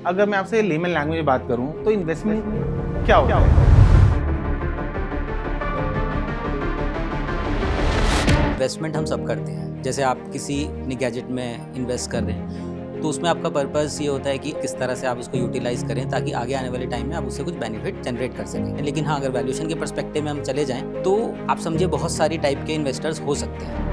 अगर मैं आपसे लेमन लैंग्वेज में बात करूं तो इन्वेस्टमेंट क्या होता है? इन्वेस्टमेंट हम सब करते हैं। जैसे आप किसी अपनी गैजेट में इन्वेस्ट कर रहे हैं तो उसमें आपका पर्पस ये होता है कि किस तरह से आप उसको यूटिलाइज करें ताकि आगे आने वाले टाइम में आप उससे कुछ बेनिफिट जनरेट कर सकें। लेकिन हाँ, अगर वैल्यूएशन के पर्सपेक्टिव में हम चले जाएं तो आप समझिए बहुत सारी टाइप के इन्वेस्टर्स हो सकते हैं।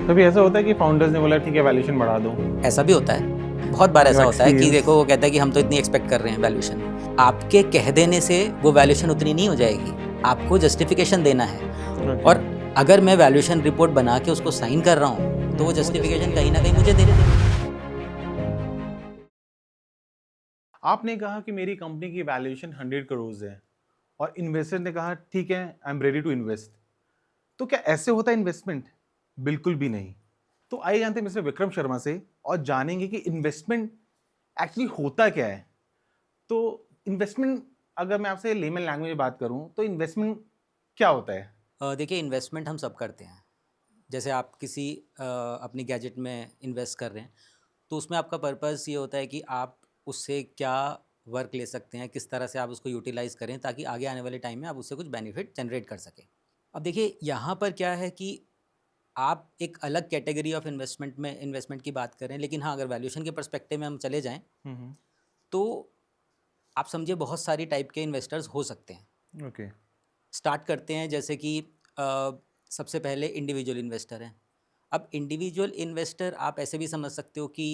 कभी ऐसा होता है कि फाउंडर्स ने बोला ठीक है वैल्यूएशन बढ़ा दो। ऐसा भी होता है, बहुत बार ऐसा होता है कि Experience. देखो वो कहता है कि हम तो इतनी एक्सपेक्ट कर रहे हैं वैल्यूएशन। आपके कह देने से वो वैल्यूएशन उतनी नहीं हो जाएगी, आपको जस्टिफिकेशन देना है। Okay. और अगर मैं वैल्यूएशन रिपोर्ट बना के उसको साइन कर रहा हूँ तो वो जस्टिफिकेशन कहीं ना कहीं मुझे देने देना। आपने कहा कि मेरी कंपनी की वैल्यूएशन 100 करोड़ है और इन्वेस्टर ने कहा ठीक है I am ready to invest. तो क्या ऐसे होता है इन्वेस्टमेंट? बिल्कुल भी नहीं। तो आइए जानते हैं मिस्टर विक्रम शर्मा से और जानेंगे कि इन्वेस्टमेंट एक्चुअली होता क्या है। तो इन्वेस्टमेंट, अगर मैं आपसे लेमन लैंग्वेज में बात करूं तो इन्वेस्टमेंट क्या होता है? देखिए, इन्वेस्टमेंट हम सब करते हैं। जैसे आप किसी अपनी गैजेट में इन्वेस्ट कर रहे हैं तो उसमें आपका पर्पस ये होता है कि आप उससे क्या वर्क ले सकते हैं, किस तरह से आप उसको यूटिलाइज करें ताकि आगे आने वाले टाइम में आप उससे कुछ बेनिफिट जनरेट कर सकें। अब देखिए, यहाँ पर क्या है कि आप एक अलग कैटेगरी ऑफ इन्वेस्टमेंट की बात करें, लेकिन हाँ, अगर वैल्यूएशन के पर्सपेक्टिव में हम चले जाएं तो आप समझिए बहुत सारी टाइप के इन्वेस्टर्स हो सकते हैं। ओके। स्टार्ट करते हैं जैसे कि सबसे पहले इंडिविजुअल इन्वेस्टर हैं। अब इंडिविजुअल इन्वेस्टर आप ऐसे भी समझ सकते हो कि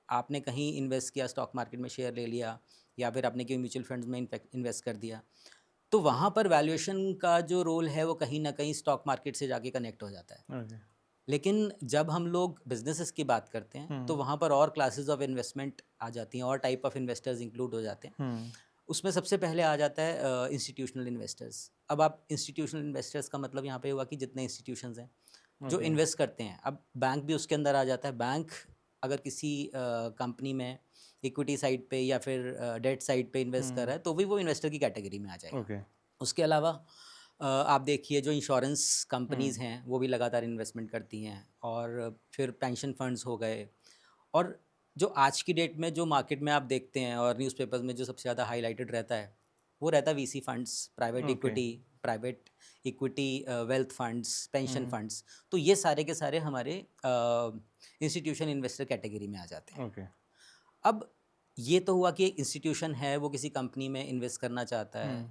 आपने कहीं इन्वेस्ट किया, स्टॉक मार्केट में शेयर ले लिया या फिर आपने कहीं म्यूचुअल फंड्स में इन्वेस्ट कर दिया, तो वहाँ पर वैल्यूएशन का जो रोल है वो कहीं ना कहीं स्टॉक मार्केट से जाके कनेक्ट हो जाता है। ओके। लेकिन जब हम लोग बिजनेसेस की बात करते हैं तो वहाँ पर और क्लासेस ऑफ इन्वेस्टमेंट आ जाती हैं और टाइप ऑफ इन्वेस्टर्स इंक्लूड हो जाते हैं। उसमें सबसे पहले आ जाता है इंस्टीट्यूशनल इन्वेस्टर्स। अब आप इंस्टीट्यूशनल इन्वेस्टर्स का मतलब यहाँ पे हुआ कि जितने इंस्टीट्यूशंस हैं जो ओके। इन्वेस्ट करते हैं। अब बैंक भी उसके अंदर आ जाता है। बैंक अगर किसी कंपनी में इक्विटी साइड पे या फिर डेट साइड पे इन्वेस्ट कर रहा है तो भी वो इन्वेस्टर की कैटेगरी में आ जाएगा। ओके। उसके अलावा आप देखिए जो इंश्योरेंस कंपनीज़ हैं वो भी लगातार इन्वेस्टमेंट करती हैं, और फिर पेंशन फंड्स हो गए। और जो आज की डेट में जो मार्केट में आप देखते हैं और न्यूज़पेपर्स में जो सबसे ज़्यादा हाईलाइटेड रहता है वो रहता है VC funds, okay. Private equity, wealth funds, pension funds. तो ये सारे के सारे हमारे इंस्टीट्यूशन इन्वेस्टर कैटेगरी में आ जाते हैं। ओके। अब ये तो हुआ कि एक इंस्टीट्यूशन है वो किसी कंपनी में इन्वेस्ट करना चाहता है।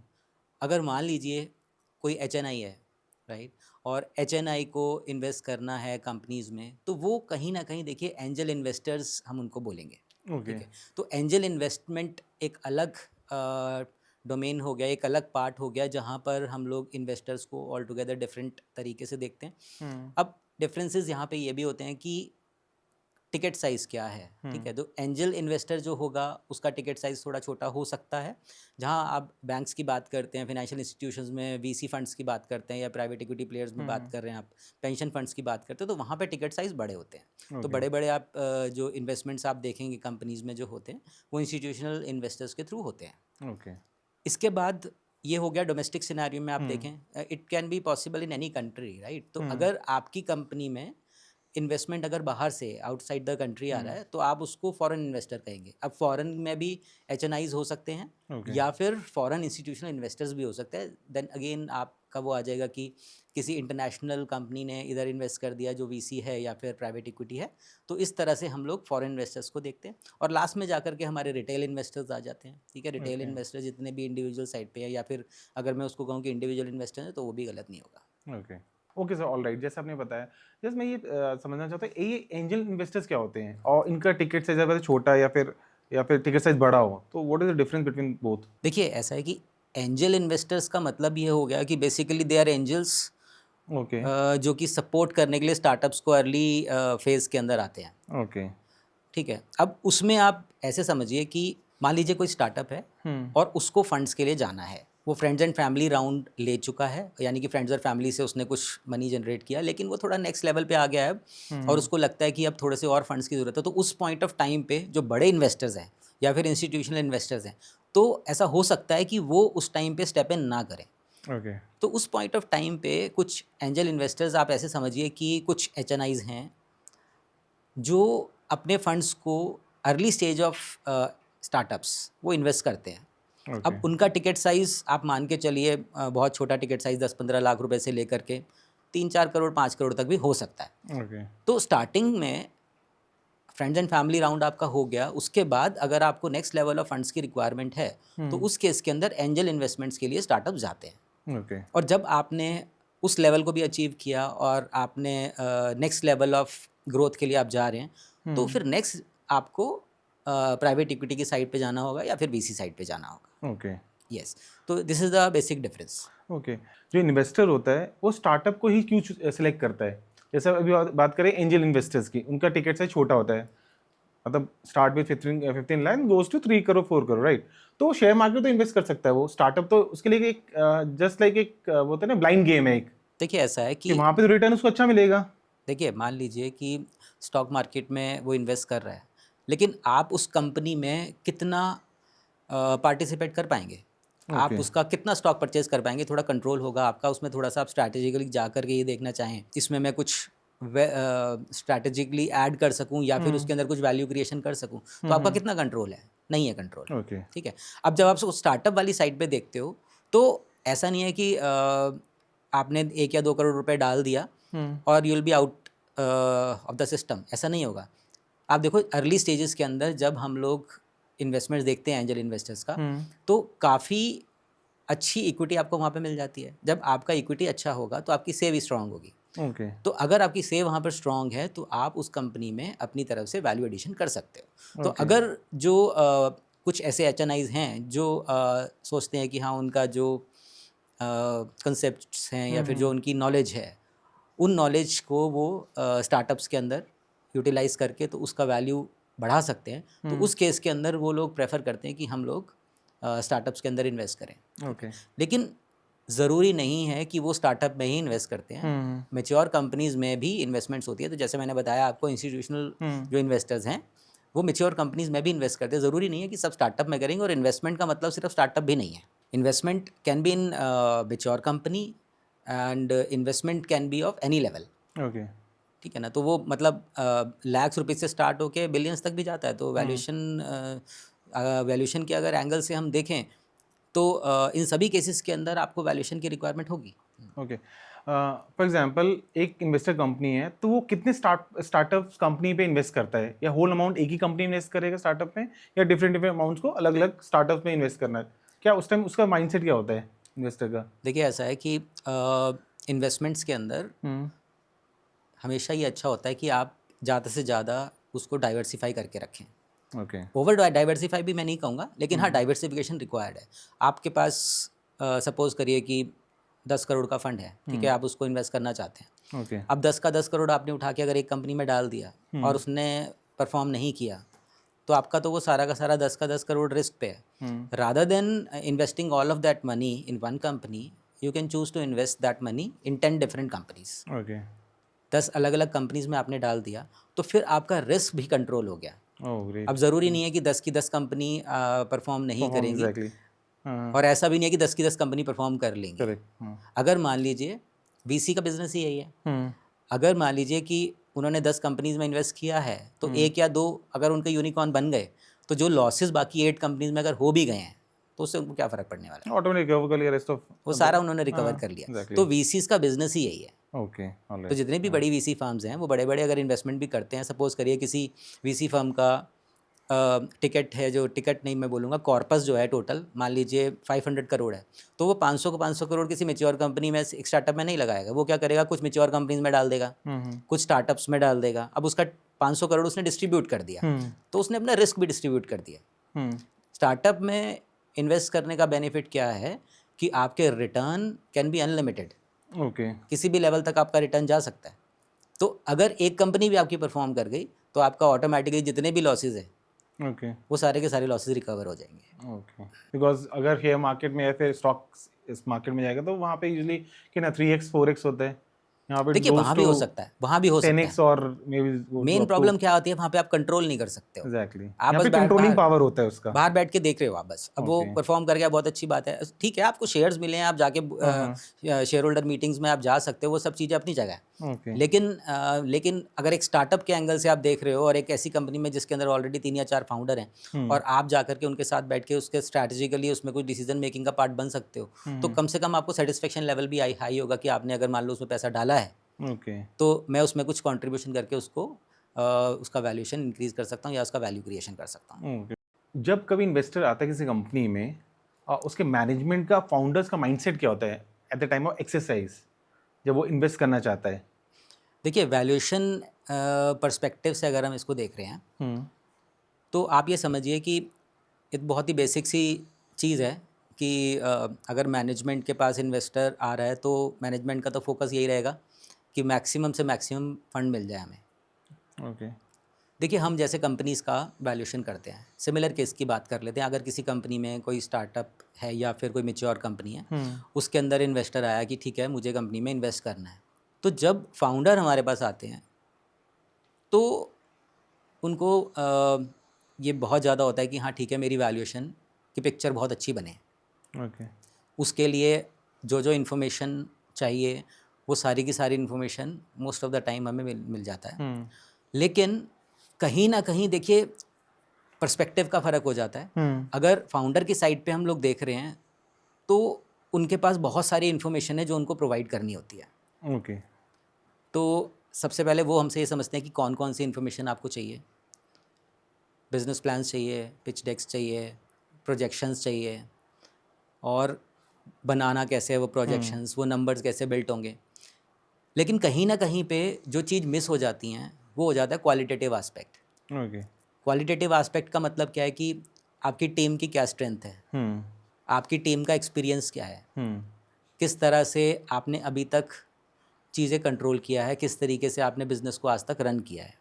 अगर मान लीजिए कोई एचएनआई है, राइट, और एचएनआई को इन्वेस्ट करना है कंपनीज में, तो वो कहीं ना कहीं देखिए एंजल इन्वेस्टर्स हम उनको बोलेंगे। ओके। ठीक है, तो एंजल इन्वेस्टमेंट एक अलग डोमेन हो गया, एक अलग पार्ट हो गया जहाँ पर हम लोग इन्वेस्टर्स को ऑल टुगेदर डिफरेंट तरीके से देखते हैं। अब डिफरेंसेस यहाँ पे ये भी होते हैं कि टिकट साइज़ क्या है। ठीक है, तो एंजल इन्वेस्टर जो होगा उसका टिकट साइज़ थोड़ा छोटा हो सकता है। जहां आप बैंक्स की बात करते हैं, फाइनेंशियल इंस्टीट्यूशंस में वीसी फंड्स की बात करते हैं या प्राइवेट इक्विटी प्लेयर्स में बात कर रहे हैं आप, पेंशन फंड्स की बात करते हैं, तो वहाँ पे टिकट साइज़ बड़े होते हैं। तो बड़े बड़े आप जो इन्वेस्टमेंट्स आप देखेंगे कंपनीज़ में जो होते हैं वो इंस्टीट्यूशनल इन्वेस्टर्स के थ्रू होते हैं। ओके। इसके बाद ये हो गया डोमेस्टिक सिनेरियो में। आप देखें, it can be possible in any country, right. तो अगर आपकी कंपनी में इन्वेस्टमेंट अगर बाहर से आउटसाइड द कंट्री आ रहा है तो आप उसको फॉरेन इन्वेस्टर कहेंगे। अब फॉरेन में भी एचएनआईज हो सकते हैं ओके। या फिर फॉरेन इंस्टीट्यूशनल इन्वेस्टर्स भी हो सकते हैं। देन अगेन आपका वो आ जाएगा कि किसी इंटरनेशनल कंपनी ने इधर इन्वेस्ट कर दिया जो वीसी है या फिर प्राइवेट इक्विटी है। तो इस तरह से हम लोग फॉरेन इन्वेस्टर्स को देखते हैं और लास्ट में जाकर के हमारे रिटेल इन्वेस्टर्स आ जाते हैं। ठीक है, रिटेल इन्वेस्टर जितने भी इंडिविजुअल साइड पे है या फिर अगर मैं उसको कहूँ कि इंडिविजुअल इन्वेस्टर है तो वो भी गलत नहीं होगा। Okay. Okay sir, all right. जैसे आपने बताया, जैसे मैं ये समझना चाहता हूँ ये एंजल इन्वेस्टर्स क्या होते हैं और इनका टिकट साइज अगर छोटा या फिर टिकट साइज बड़ा हो तो what is the difference between both? देखिए, ऐसा है कि एंजल इन्वेस्टर्स का मतलब ये हो गया कि basically they are angels okay. जो कि सपोर्ट करने के लिए स्टार्टअप्स को अर्ली फेज़ के अंदर आते हैं। ओके। ठीक है, अब उसमें आप ऐसे समझिए कि मान लीजिए कोई स्टार्टअप है और उसको फंड्स के लिए जाना है। वो फ्रेंड्स एंड फैमिली राउंड ले चुका है, यानी कि फ्रेंड्स और फैमिली से उसने कुछ मनी जनरेट किया, लेकिन वो थोड़ा नेक्स्ट लेवल पे आ गया है अब और उसको लगता है कि अब थोड़े से और फंड्स की ज़रूरत है। तो उस पॉइंट ऑफ टाइम पे जो बड़े इन्वेस्टर्स हैं या फिर इंस्टीट्यूशनल इन्वेस्टर्स हैं, तो ऐसा हो सकता है कि वो उस टाइम पे स्टेप इन ना करें। ओके। तो उस पॉइंट ऑफ टाइम पे कुछ एंजल इन्वेस्टर्स आप ऐसे समझिए कि कुछ एचएनआईज हैं जो अपने फंड्स को अर्ली स्टेज ऑफ स्टार्टअप्स वो इन्वेस्ट करते हैं। ओके अब उनका टिकट साइज़ आप मान के चलिए बहुत छोटा टिकट साइज़ 10-15 लाख रुपए से लेकर के 3-4 करोड़ 5 करोड़ तक भी हो सकता है। ओके तो स्टार्टिंग में फ्रेंड्स एंड फैमिली राउंड आपका हो गया, उसके बाद अगर आपको नेक्स्ट लेवल ऑफ फंड्स की रिक्वायरमेंट है तो उस केस के अंदर एंजल इन्वेस्टमेंट्स के लिए स्टार्टअप जाते हैं। ओके और जब आपने उस लेवल को भी अचीव किया और आपने नेक्स्ट लेवल ऑफ ग्रोथ के लिए आप जा रहे हैं तो फिर नेक्स्ट आपको प्राइवेट इक्विटी की साइड पे जाना होगा या फिर वीसी साइड पे जाना होगा। ओके यस, तो this is the basic difference. Okay जो इन्वेस्टर होता है वो स्टार्टअप को ही क्यों सेलेक्ट करता है? जैसे अभी बात करें एंजल इन्वेस्टर्स की, उनका टिकट साइज छोटा होता है, मतलब start with 15 lakh goes to 3 crore 4 crore, right? तो शेयर मार्केट तो इन्वेस्ट कर सकता है वो, स्टार्टअप तो उसके लिए एक जस्ट लाइक एक वो होता है ना ब्लाइंड गेम है एक, देखिए ऐसा है कि कि वहाँ पे तो रिटर्न उसको अच्छा मिलेगा। देखिए मान लीजिए कि स्टॉक मार्केट में वो इन्वेस्ट कर रहा है, लेकिन आप उस कंपनी में कितना पार्टिसिपेट कर पाएंगे, आप ओके उसका कितना स्टॉक परचेज कर पाएंगे, थोड़ा कंट्रोल होगा आपका उसमें, थोड़ा सा आप स्ट्रैटेजिकली जा करके ये देखना चाहें इसमें मैं कुछ स्ट्रैटेजिकली ऐड कर सकूं या फिर उसके अंदर कुछ वैल्यू क्रिएशन कर सकूं, तो आपका कितना कंट्रोल है? नहीं है कंट्रोल। ओके ठीक है, अब जब आप स्टार्टअप वाली साइड पे देखते हो तो ऐसा नहीं है कि आपने 1 या 2 करोड़ रुपए डाल दिया और you will be out of the system, ऐसा नहीं होगा। आप देखो अर्ली स्टेजेस के अंदर जब हम लोग इन्वेस्टमेंट्स देखते हैं एंजल इन्वेस्टर्स का, तो काफ़ी अच्छी इक्विटी आपको वहाँ पे मिल जाती है। जब आपका इक्विटी अच्छा होगा तो आपकी सेव स्ट्रांग होगी। ओके तो अगर आपकी सेव वहाँ पर स्ट्रांग है तो आप उस कंपनी में अपनी तरफ से वैल्यू एडिशन कर सकते हो। तो Okay. अगर जो कुछ ऐसे HNIs हैं जो सोचते हैं कि हाँ उनका जो कंसेप्ट्स हैं या फिर जो उनकी नॉलेज है, उन नॉलेज को वो स्टार्टअप्स के अंदर यूटिलाइज करके तो उसका वैल्यू बढ़ा सकते हैं, तो उस केस के अंदर वो लोग प्रेफर करते हैं कि हम लोग स्टार्टअप्स के अंदर इन्वेस्ट करें। ओके लेकिन ज़रूरी नहीं है कि वो स्टार्टअप में ही इन्वेस्ट करते हैं, मैच्योर कंपनीज़ में भी इन्वेस्टमेंट्स होती है। तो जैसे मैंने बताया आपको, इंस्टीट्यूशनल जो इन्वेस्टर्स हैं वो मैच्योर कंपनीज़ में भी इन्वेस्ट करते हैं। ज़रूरी नहीं है कि सब स्टार्टअप में करेंगे, और इन्वेस्टमेंट का मतलब सिर्फ स्टार्टअप भी नहीं है। Investment can be in mature company and investment can be of any level. Okay ठीक है ना, तो वो मतलब लाख्स रुपीज़ से स्टार्ट होके बिलियंस तक भी जाता है। तो वैल्यूएशन के अगर एंगल से हम देखें तो इन सभी केसेस के अंदर आपको वैल्यूएशन की रिक्वायरमेंट होगी। ओके फॉर एग्जांपल एक इन्वेस्टर कंपनी है, तो वो कितने स्टार्टअप कंपनी पे इन्वेस्ट करता है, या होल अमाउंट एक ही कंपनी इन्वेस्ट करेगा स्टार्टअप में, या डिफरेंट अमाउंट्स को अलग अलग स्टार्टअप में इन्वेस्ट करना है? क्या उस टाइम उसका माइंडसेट क्या होता है इन्वेस्टर का? देखिए ऐसा है कि इन्वेस्टमेंट्स के अंदर हमेशा ये अच्छा होता है कि आप ज़्यादा से ज़्यादा उसको डाइवर्सिफाई करके रखें। ओके ओवर डाइवर्सिफाई भी मैं नहीं कहूँगा, लेकिन हाँ डाइवर्सिफिकेशन रिक्वायर्ड है। आपके पास सपोज करिए कि 10 करोड़ का फंड है, ठीक है, आप उसको इन्वेस्ट करना चाहते हैं। ओके अब 10 का 10 करोड़ आपने उठा के अगर एक कंपनी में डाल दिया और उसने परफॉर्म नहीं किया, तो आपका तो वो सारा का सारा 10 का 10 करोड़ रिस्क पे है। Rather than investing all of that money in one company, you can choose to invest that money in 10 different companies. Okay 10 अलग अलग कंपनीज में आपने डाल दिया तो फिर आपका रिस्क भी कंट्रोल हो गया। Oh great. अब ज़रूरी नहीं है कि 10 की 10 कंपनी परफॉर्म नहीं करेंगी, एग्जैक्टली और ऐसा भी नहीं है कि 10 की 10 कंपनी परफॉर्म कर लेंगी। करेक्ट। अगर मान लीजिए वीसी का बिजनेस ही यही है, अगर मान लीजिए कि उन्होंने 10 कंपनीज में इन्वेस्ट किया है तो एक या दो अगर उनके यूनिकॉर्न बन गए, तो जो लॉसेस बाकी 8 कंपनीज में अगर हो भी गए हैं तो उससे उनको क्या फ़र्क पड़ने वाला है? ऑटोमेटिक रिकवर कर लिया रेस्ट ऑफ, वो सारा उन्होंने रिकवर कर लिया। exactly. तो वीसीज का बिजनेस ही यही है। ओके तो जितने भी बड़ी वीसी फर्म्स हैं वो बड़े बड़े अगर इन्वेस्टमेंट भी करते हैं, सपोज़ करिए किसी वीसी फर्म का टिकट है, जो टिकट नहीं मैं बोलूँगा, कॉर्पस जो है टोटल मान लीजिए 500 करोड़ है, तो वो 500 करोड़ किसी मैच्योर कंपनी में एक स्टार्टअप में नहीं लगाएगा। वो क्या करेगा, कुछ मैच्योर कंपनीज में डाल देगा, कुछ स्टार्टअप्स में डाल देगा। अब उसका 500 करोड़ उसने डिस्ट्रीब्यूट कर दिया, तो उसने अपना रिस्क भी डिस्ट्रीब्यूट कर दिया। स्टार्टअप में इन्वेस्ट करने का बेनिफिट क्या है कि आपके return can be unlimited. Okay किसी भी लेवल तक आपका रिटर्न जा सकता है। तो अगर एक कंपनी भी आपकी परफॉर्म कर गई तो आपका ऑटोमेटिकली जितने भी लॉसेज है ओके वो सारे के सारे लॉसेज रिकवर हो जाएंगे। ओके बिकॉज अगर शेयर मार्केट में या फिर स्टॉक इस मार्केट में जाएगा तो वहाँ पे यूजली कितना 3x 4x होता है, यहाँ पे देखिए goes वहाँ भी हो to सकता है, वहाँ भी हो सकता 10x है। और may be go to main up to problem क्या होती है, वहाँ पे आप कंट्रोल नहीं कर सकते हो। एग्जैक्टली आप यहाँ बस पे कंट्रोलिंग पावर होता है उसका। बाहर बैठ के देख रहे हो आप बस। अब वो ओके परफॉर्म कर गया, बहुत अच्छी बात है। ठीक है, आपको शेयर्स मिले हैं, आप जाके शेयर होल्डर मीटिंग्स में आप जा सकते हो, वो सब चीज़ें अपनी जगह है। ओके लेकिन अगर एक स्टार्टअप के एंगल से आप देख रहे हो और एक ऐसी कंपनी में जिसके अंदर ऑलरेडी 3 या 4 फाउंडर हैं और आप जा करके उनके साथ बैठ के उसके स्ट्रैटेजिकली उसमें कोई डिसीजन मेकिंग का पार्ट बन सकते हो, तो कम से कम आपको सेटिस्फेक्शन लेवल भी हाई होगा कि आपने अगर मान लो उसमें पैसा डाला है ओके तो मैं उसमें कुछ कंट्रीब्यूशन करके उसको उसका वैल्यूएशन इंक्रीज कर सकता हूँ या उसका वैल्यू क्रिएशन कर सकता हूँ। ओके जब कभी इन्वेस्टर आता है किसी कंपनी में उसके मैनेजमेंट का फाउंडर्स का माइंडसेट क्या होता है at the time of exercise जब वो इन्वेस्ट करना चाहता है? देखिए वैल्यूएशन पर्सपेक्टिव से अगर हम इसको देख रहे हैं तो आप ये समझिए कि एक बहुत ही बेसिक सी चीज़ है कि अगर मैनेजमेंट के पास इन्वेस्टर आ रहा है तो मैनेजमेंट का तो फोकस यही रहेगा कि मैक्सिमम से मैक्सिमम फंड मिल जाए हमें। ओके देखिए हम जैसे कंपनीज़ का वैल्यूएशन करते हैं, सिमिलर केस की बात कर लेते हैं। अगर किसी कंपनी में कोई स्टार्टअप है या फिर कोई मैच्योर कंपनी है, उसके अंदर इन्वेस्टर आया कि ठीक है मुझे कंपनी में इन्वेस्ट करना है, तो जब फाउंडर हमारे पास आते हैं तो उनको ये बहुत ज़्यादा होता है कि हाँ ठीक है मेरी वैल्यूएशन की पिक्चर बहुत अच्छी बने। ओके उसके लिए जो जो इन्फॉर्मेशन चाहिए वो सारी की सारी information most of the time हमें मिल जाता है। लेकिन कहीं ना कहीं देखिए पर्सपेक्टिव का फ़र्क हो जाता है। अगर फाउंडर की साइड पे हम लोग देख रहे हैं तो उनके पास बहुत सारी इन्फॉर्मेशन है जो उनको प्रोवाइड करनी होती है। ओके तो सबसे पहले वो हमसे ये समझते हैं कि कौन कौन सी इन्फॉर्मेशन आपको चाहिए। बिजनेस प्लान्स चाहिए, पिच डेक्स चाहिए, प्रोजेक्शंस चाहिए, और बनाना कैसे है वो प्रोजेक्शंस, वो नंबर्स कैसे बिल्ट होंगे। लेकिन कहीं ना कहीं पे जो चीज़ मिस हो जाती हैं वो हो जाता है qualitative aspect. Okay qualitative aspect का मतलब क्या है कि आपकी टीम की क्या स्ट्रेंथ है, आपकी टीम का एक्सपीरियंस क्या है, किस तरह से आपने अभी तक चीज़ें कंट्रोल किया है, किस तरीके से आपने बिज़नेस को आज तक रन किया है,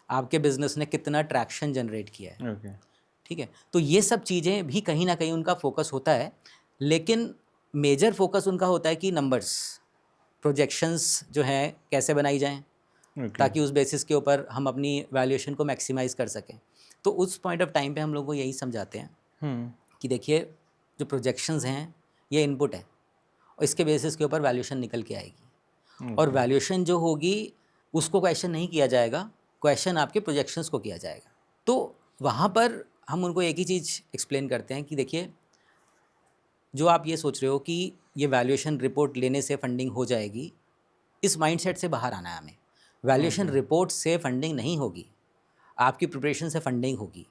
आपके बिज़नेस ने कितना ट्रैक्शन जनरेट किया है। ओके ठीक है, तो ये सब चीज़ें भी कहीं ना कहीं उनका फोकस होता है। लेकिन मेजर फोकस उनका होता है कि नंबर्स, प्रोजेक्शंस जो हैं कैसे बनाई जाएं ताकि उस बेसिस के ऊपर हम अपनी वैल्यूएशन को मैक्सिमाइज़ कर सकें। तो उस पॉइंट ऑफ टाइम पे हम लोग को यही समझाते हैं कि देखिए जो प्रोजेक्शंस हैं ये इनपुट है और इसके बेसिस के ऊपर वैल्यूएशन निकल के आएगी। और वैल्यूएशन जो होगी उसको क्वेश्चन नहीं किया जाएगा, क्वेश्चन आपके प्रोजेक्शंस को किया जाएगा। तो वहाँ पर हम उनको एक ही चीज़ एक्सप्लेन करते हैं कि देखिए जो आप ये सोच रहे हो कि ये वैल्यूएशन रिपोर्ट लेने से फंडिंग हो जाएगी, इस माइंडसेट से बाहर आना है हमें। वैल्यूएशन रिपोर्ट से फंडिंग नहीं होगी, आपकी प्रिपरेशन से फंडिंग होगी।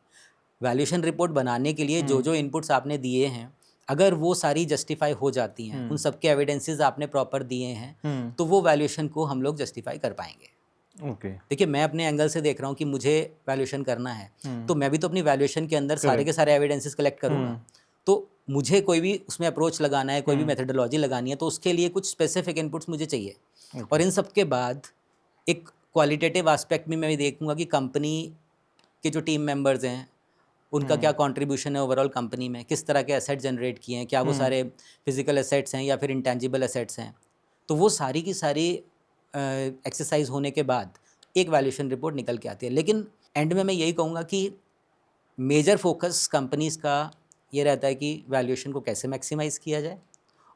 वैल्यूएशन रिपोर्ट बनाने के लिए जो जो इनपुट्स आपने दिए हैं अगर वो सारी जस्टिफाई हो जाती हैं, उन सब के एविडेंसेस आपने प्रॉपर दिए हैं, तो वो वैल्यूएशन को हम लोग जस्टिफाई कर पाएंगे। ओके देखिए मैं अपने एंगल से देख रहा हूँ कि मुझे वैल्यूएशन करना है, तो मैं भी तो अपनी वैल्यूएशन के अंदर सारे के सारे एविडेंसेस कलेक्ट करूँगा। तो मुझे कोई भी उसमें अप्रोच लगाना है, कोई भी मेथडोलॉजी लगानी है, तो उसके लिए कुछ स्पेसिफिक इनपुट्स मुझे चाहिए। और इन सब के बाद एक क्वालिटेटिव आस्पेक्ट में मैं देखूंगा कि कंपनी के जो टीम मेंबर्स हैं उनका क्या कंट्रीब्यूशन है ओवरऑल कंपनी में, किस तरह के एसेट जनरेट किए हैं, क्या वो सारे फिजिकल एसेट्स हैं या फिर इंटेंजिबल एसेट्स हैं। तो वो सारी की सारी एक्सरसाइज होने के बाद एक वैल्यूएशन रिपोर्ट निकल के आती है। लेकिन एंड में मैं यही कहूँगा कि मेजर फोकस कंपनीज़ का ये रहता है कि वैल्यूएशन को कैसे मैक्सिमाइज़ किया जाए।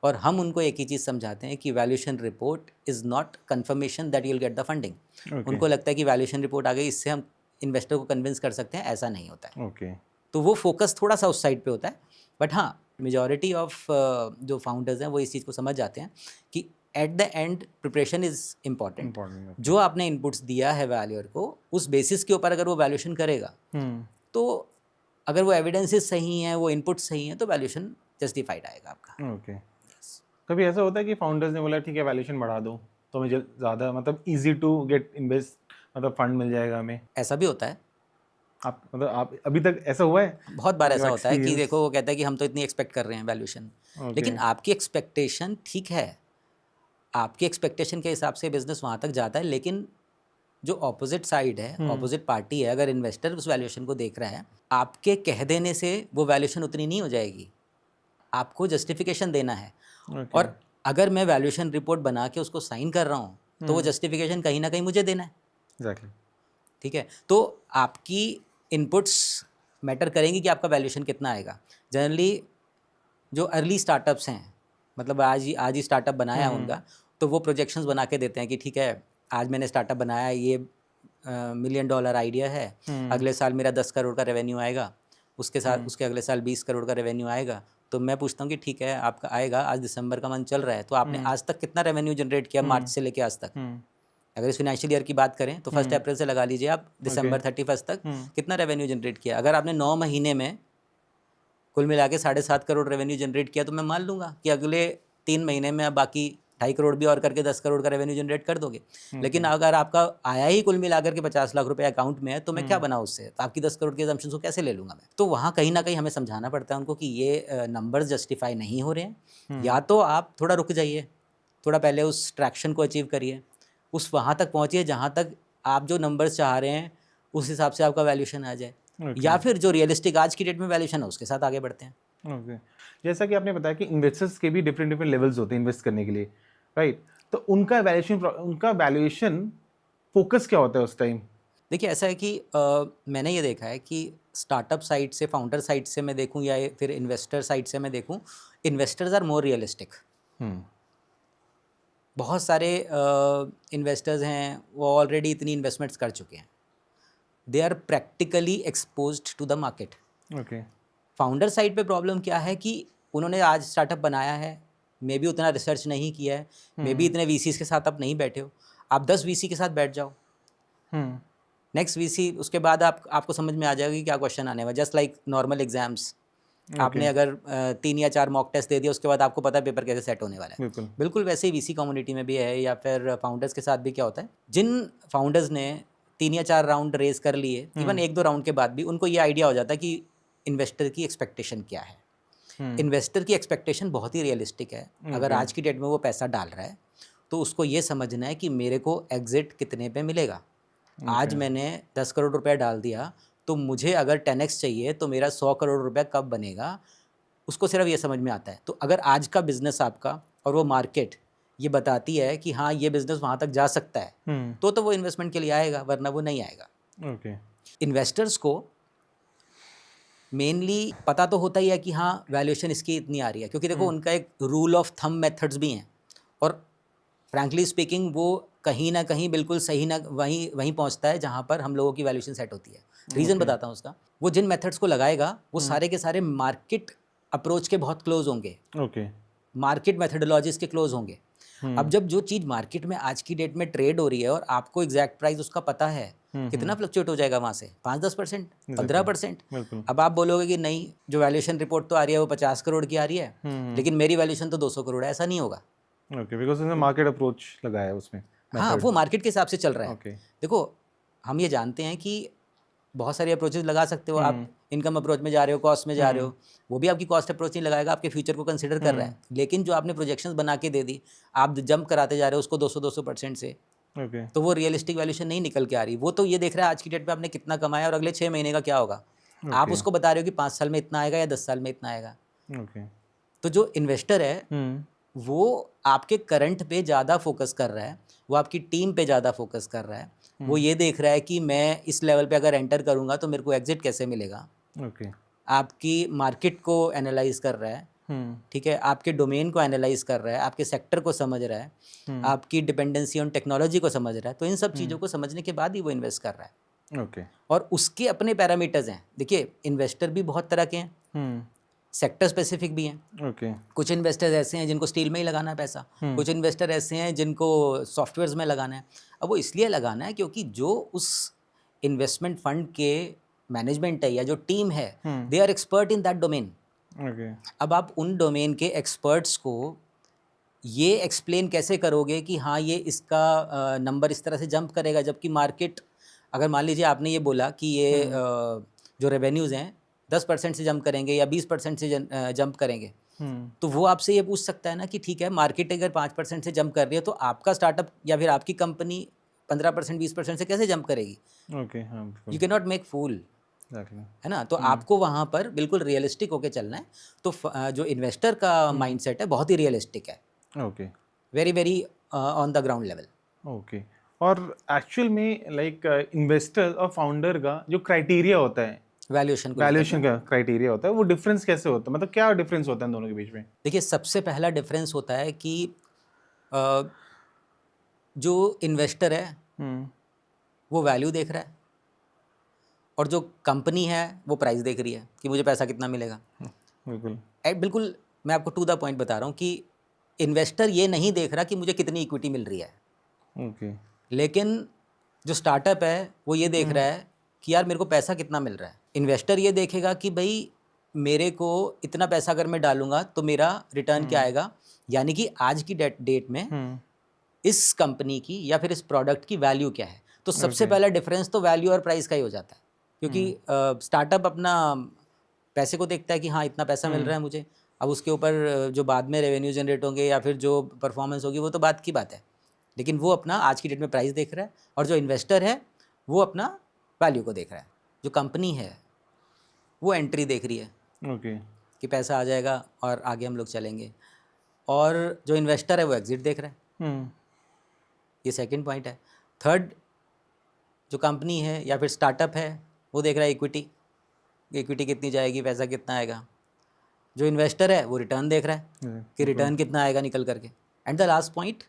और हम उनको एक ही चीज़ समझाते हैं कि valuation report is not confirmation that you will get the funding. उनको लगता है कि वैल्यूएशन रिपोर्ट आ गई, इससे हम इन्वेस्टर को कन्विंस कर सकते हैं, ऐसा नहीं होता है। ओके तो वो फोकस थोड़ा सा उस साइड पे होता है। बट हाँ, मेजॉरिटी ऑफ जो फाउंडर्स हैं वो इस चीज़ को समझ जाते हैं कि at the end preparation is important. जो आपने इनपुट्स दिया है वैल्यूअर को, उस बेसिस के ऊपर अगर वो वैल्यूएशन करेगा तो अगर वो एविडेंसेस सही हैं, वो इनपुट सही हैं, तो वैल्यूएशन जस्टिफाइड आएगा आपका। ओके कभी ऐसा होता है कि फाउंडर्स ने बोला ठीक है वैल्यूएशन बढ़ा दो तो मुझे ज़्यादा मतलब इजी टू गेट इन्वेस्ट मतलब फंड मिल जाएगा हमें? ऐसा भी होता है, आप मतलब आप अभी तक ऐसा हुआ है? बहुत बार ऐसा होता है कि experience? देखो वो कहता है कि हम तो इतनी एक्सपेक्ट कर रहे हैं वैल्यूएशन, लेकिन आपकी एक्सपेक्टेशन ठीक है, आपकी एक्सपेक्टेशन के हिसाब से बिजनेस वहाँ तक जाता है। लेकिन जो ऑपोजिट साइड है, ऑपोजिट पार्टी है, अगर इन्वेस्टर उस वैल्यूएशन को देख रहा है, आपके कह देने से वो वैल्यूएशन उतनी नहीं हो जाएगी, आपको जस्टिफिकेशन देना है। और अगर मैं वैल्यूएशन रिपोर्ट बना के उसको साइन कर रहा हूँ तो वो जस्टिफिकेशन कहीं ना कहीं मुझे देना है, एग्जैक्टली। ठीक है। तो आपकी इनपुट्स मैटर करेंगी कि आपका वैल्यूएशन कितना आएगा। जनरली जो अर्ली स्टार्टअप्स हैं, मतलब आज ही स्टार्टअप बनाया है उनका, तो वो प्रोजेक्शंस बना के देते हैं कि ठीक है आज मैंने स्टार्टअप बनाया, ये $1 मिलियन आइडिया है, अगले साल मेरा 10 करोड़ का रेवेन्यू आएगा, उसके साथ उसके अगले साल 20 करोड़ का रेवेन्यू आएगा। तो मैं पूछता हूँ कि ठीक है आपका आएगा, आज दिसंबर का मंथ चल रहा है, तो आपने आज तक कितना रेवेन्यू जनरेट किया मार्च से लेके आज तक? अगर इस फाइनेंशियल ईयर की बात करें तो 1 अप्रैल से लगा लीजिए आप दिसंबर 31 तक कितना रेवेन्यू जनरेट किया। अगर आपने 9 महीने में कुल मिला के 7.5 करोड़ रेवेन्यू जनरेट किया तो मैं मान लूँगा कि अगले 3 महीने में आप बाकी 2.5 करोड़ भी और करके 10 करोड़ का रेवेन्यू जनरेट कर दोगे। लेकिन अगर आपका आया ही कुल मिलाकर के 50 लाख रुपए अकाउंट में है तो मैं क्या बनाऊँ उससे? तो आपकी 10 करोड़ के assumptions को कैसे ले लूँगा मैं? तो वहाँ कहीं ना कहीं हमें समझाना पड़ता है उनको कि ये नंबर्स जस्टिफाई नहीं हो रहे हैं। या तो आप थोड़ा रुक जाइए, थोड़ा पहले उस ट्रैक्शन को अचीव करिए, उस वहाँ तक पहुँचिए जहाँ तक आप जो नंबर्स चाह रहे हैं उस हिसाब से आपका वैल्यूएशन आ जाए, या फिर जो रियलिस्टिक आज की डेट में वैल्यूएशन है उसके साथ आगे बढ़ते हैं। ओके। जैसा कि आपने बताया कि इन्वेस्टर्स के भी डिफरेंट डिफरेंट लेवल्स होते हैं इन्वेस्ट करने के लिए, राइट? तो उनका वैल्यूएशन फोकस क्या होता है उस टाइम? देखिए ऐसा है कि मैंने ये देखा है कि स्टार्टअप साइड से, फाउंडर साइड से मैं देखूं या फिर इन्वेस्टर साइड से मैं देखूं, इन्वेस्टर्स आर मोर रियलिस्टिक। बहुत सारे इन्वेस्टर्स हैं वो ऑलरेडी इतनी इन्वेस्टमेंट्स कर चुके हैं, they are practically exposed to the market. Okay. Founder side पे प्रॉब्लम क्या है कि उन्होंने आज स्टार्टअप बनाया है, मे बी उतना रिसर्च नहीं किया है, मे बी इतने वीसीज के साथ आप नहीं बैठे हो, आप 10 वीसी के साथ बैठ जाओ, नेक्स्ट वीसी उसके बाद आपको समझ में आ जाएगा कि क्या क्वेश्चन आने वाला। जस्ट लाइक नॉर्मल एग्जाम्स, आपने अगर 3 या 4 मॉक टेस्ट दे दिया उसके बाद आपको पता है पेपर कैसे सेट होने वाला है। बिल्कुल वैसे ही वीसी कम्युनिटी में भी है, या फिर फाउंडर्स के साथ भी क्या होता है, जिन फाउंडर्स ने 3 या 4 राउंड रेज कर लिए, इवन 1-2 राउंड के बाद भी उनको ये आइडिया हो जाता है कि इन्वेस्टर की एक्सपेक्टेशन क्या है। इन्वेस्टर की एक्सपेक्टेशन बहुत ही रियलिस्टिक है। अगर आज की डेट में वो पैसा डाल रहा है तो उसको ये समझना है कि मेरे को एग्जिट कितने पे मिलेगा। आज मैंने 10 करोड़ रुपया डाल दिया तो मुझे अगर 10x चाहिए तो मेरा 100 करोड़ रुपया कब बनेगा, उसको सिर्फ ये समझ में आता है। तो अगर आज का बिजनेस आपका और वो मार्केट ये बताती है कि हाँ ये बिजनेस वहाँ तक जा सकता है, तो वो इन्वेस्टमेंट के लिए आएगा, वरना वो नहीं आएगा। ओके। इन्वेस्टर्स को मेनली पता तो होता ही है कि हाँ वैल्यूएशन इसकी इतनी आ रही है, क्योंकि देखो उनका एक रूल ऑफ थंब मेथड्स भी हैं, और फ्रैंकली स्पीकिंग वो कहीं ना कहीं बिल्कुल सही ना वहीं पहुंचता है जहां पर हम लोगों की वैल्यूएशन सेट होती है। रीज़न बताता हूँ उसका। वो जिन मेथड्स को लगाएगा वो सारे के सारे मार्केट अप्रोच के बहुत क्लोज होंगे, ओके। मार्केट मेथडोलॉजीज के क्लोज होंगे। अब जब जो चीज़ मार्केट में आज की डेट में ट्रेड हो रही है और आपको एग्जैक्ट प्राइस उसका पता है, कितना फ्लक्चुएट हो जाएगा वहाँ से, 5-10%, 15%। अब आप बोलोगे कि नहीं जो वैल्यूएशन रिपोर्ट तो आ रही है वो 50 करोड़ की आ रही है, लेकिन मेरी वैल्यूएशन तो 200 करोड़ है, ऐसा नहीं होगा। ओके, बिकॉज़ उसने मार्केट अप्रोच लगाया है उसमें। हाँ, वो मार्केट के हिसाब से चल रहा है। ओके। देखो हम ये जानते हैं कि बहुत सारे अप्रोचेस लगा सकते हो आप, इनकम अप्रोच में जा रहे हो, कॉस्ट में जा रहे हो, वो भी आपकी कॉस्ट अप्रोच नहीं लगाएगा, आपके फ्यूचर को कंसिडर कर रहा है। लेकिन जो आपने प्रोजेक्शंस बना के दे दी, आप जंप कराते जा रहे हो उसको 200% से, ओके। तो वो रियलिस्टिक वैल्यूएशन नहीं निकल के आ रही। वो तो ये देख रहा है आज की डेट पे आपने कितना कमाया और अगले 6 महीने का क्या होगा। आप उसको बता रहे हो कि 5 साल में इतना आएगा या 10 साल में इतना आएगा। ओके। तो जो इन्वेस्टर है वो आपके करंट पे ज़्यादा फोकस कर रहा है, वो आपकी टीम पे ज़्यादा फोकस कर रहा है, वो ये देख रहा है कि मैं इस लेवल पे अगर एंटर करूँगा तो मेरे को एग्जिट कैसे मिलेगा। ओके। आपकी मार्केट को एनालाइज कर रहा है, ठीक है, आपके डोमेन को एनालाइज कर रहा है, आपके सेक्टर को समझ रहा है, आपकी डिपेंडेंसी ऑन टेक्नोलॉजी को समझ रहा है। तो इन सब चीज़ों को समझने के बाद ही वो इन्वेस्ट कर रहा है। ओके। और उसके अपने पैरामीटर्स हैं। देखिए इन्वेस्टर भी बहुत तरह के हैं, सेक्टर स्पेसिफिक भी हैं। ओके। कुछ इन्वेस्टर्स ऐसे हैं जिनको स्टील में ही लगाना है पैसा, कुछ इन्वेस्टर ऐसे हैं जिनको सॉफ्टवेयर्स में लगाना है। अब वो इसलिए लगाना है क्योंकि जो उस इन्वेस्टमेंट फंड के मैनेजमेंट है या जो टीम है, they are expert in that domain. Okay. अब आप उन डोमेन के एक्सपर्ट्स को ये एक्सप्लेन कैसे करोगे कि हाँ ये इसका नंबर इस तरह से जंप करेगा, जबकि मार्केट, अगर मान लीजिए आपने ये बोला कि ये जो रेवेन्यूज़ हैं 10% से जंप करेंगे या 20% से जंप करेंगे, तो वो आपसे ये पूछ सकता है ना कि ठीक है मार्केट अगर 5% से जंप कर रही है तो आपका स्टार्टअप या फिर आपकी कंपनी 15% 20% से कैसे जंप करेगी। ओके। हाँ, यू कैन नॉट मेक फूल, है ना। तो आपको वहाँ पर बिल्कुल रियलिस्टिक होके चलना है। तो जो इन्वेस्टर का माइंडसेट है बहुत ही रियलिस्टिक है, okay. Very very on the ground level. Okay. और एक्चुअल में लाइक इन्वेस्टर और फाउंडर का जो क्राइटेरिया होता है, वैल्यूएशन को लेकर के। वैल्यूएशन का क्राइटेरिया होता है, वो डिफरेंस कैसे होता है? मतलब क्या डिफरेंस होता है इन दोनों के बीच में? देखिए, सबसे पहला डिफरेंस होता है कि अ, जो इन्वेस्टर है हम्म। वो वैल्यू देख रहा है, और जो कंपनी है वो प्राइस देख रही है कि मुझे पैसा कितना मिलेगा। बिल्कुल। बिल्कुल, मैं आपको टू द पॉइंट बता रहा हूँ कि इन्वेस्टर ये नहीं देख रहा कि मुझे कितनी इक्विटी मिल रही है, ओके। लेकिन जो स्टार्टअप है वो ये देख रहा है कि यार मेरे को पैसा कितना मिल रहा है। इन्वेस्टर ये देखेगा कि भाई मेरे को इतना पैसा अगर मैं डालूंगा तो मेरा रिटर्न क्या आएगा, यानी कि आज की डेट में इस कंपनी की या फिर इस प्रोडक्ट की वैल्यू क्या है। तो सबसे पहला डिफरेंस तो वैल्यू और प्राइस का ही हो जाता है, क्योंकि स्टार्टअप अपना पैसे को देखता है कि हाँ इतना पैसा मिल रहा है मुझे। अब उसके ऊपर जो बाद में रेवेन्यू जनरेट होंगे या फिर जो परफॉर्मेंस होगी वो तो बात की बात है, लेकिन वो अपना आज की डेट में प्राइस देख रहा है, और जो इन्वेस्टर है वो अपना वैल्यू को देख रहा है। जो कंपनी है वो एंट्री देख रही है ओके। कि पैसा आ जाएगा और आगे हम लोग चलेंगे, और जो इन्वेस्टर है वो एग्जिट देख रहा है। ये सेकंड पॉइंट है। थर्ड, जो कंपनी है या फिर स्टार्टअप है वो देख रहा है इक्विटी, इक्विटी कितनी जाएगी, पैसा कितना आएगा। जो इन्वेस्टर है वो रिटर्न देख रहा है कि रिटर्न कितना आएगा निकल करके। एंड द लास्ट पॉइंट,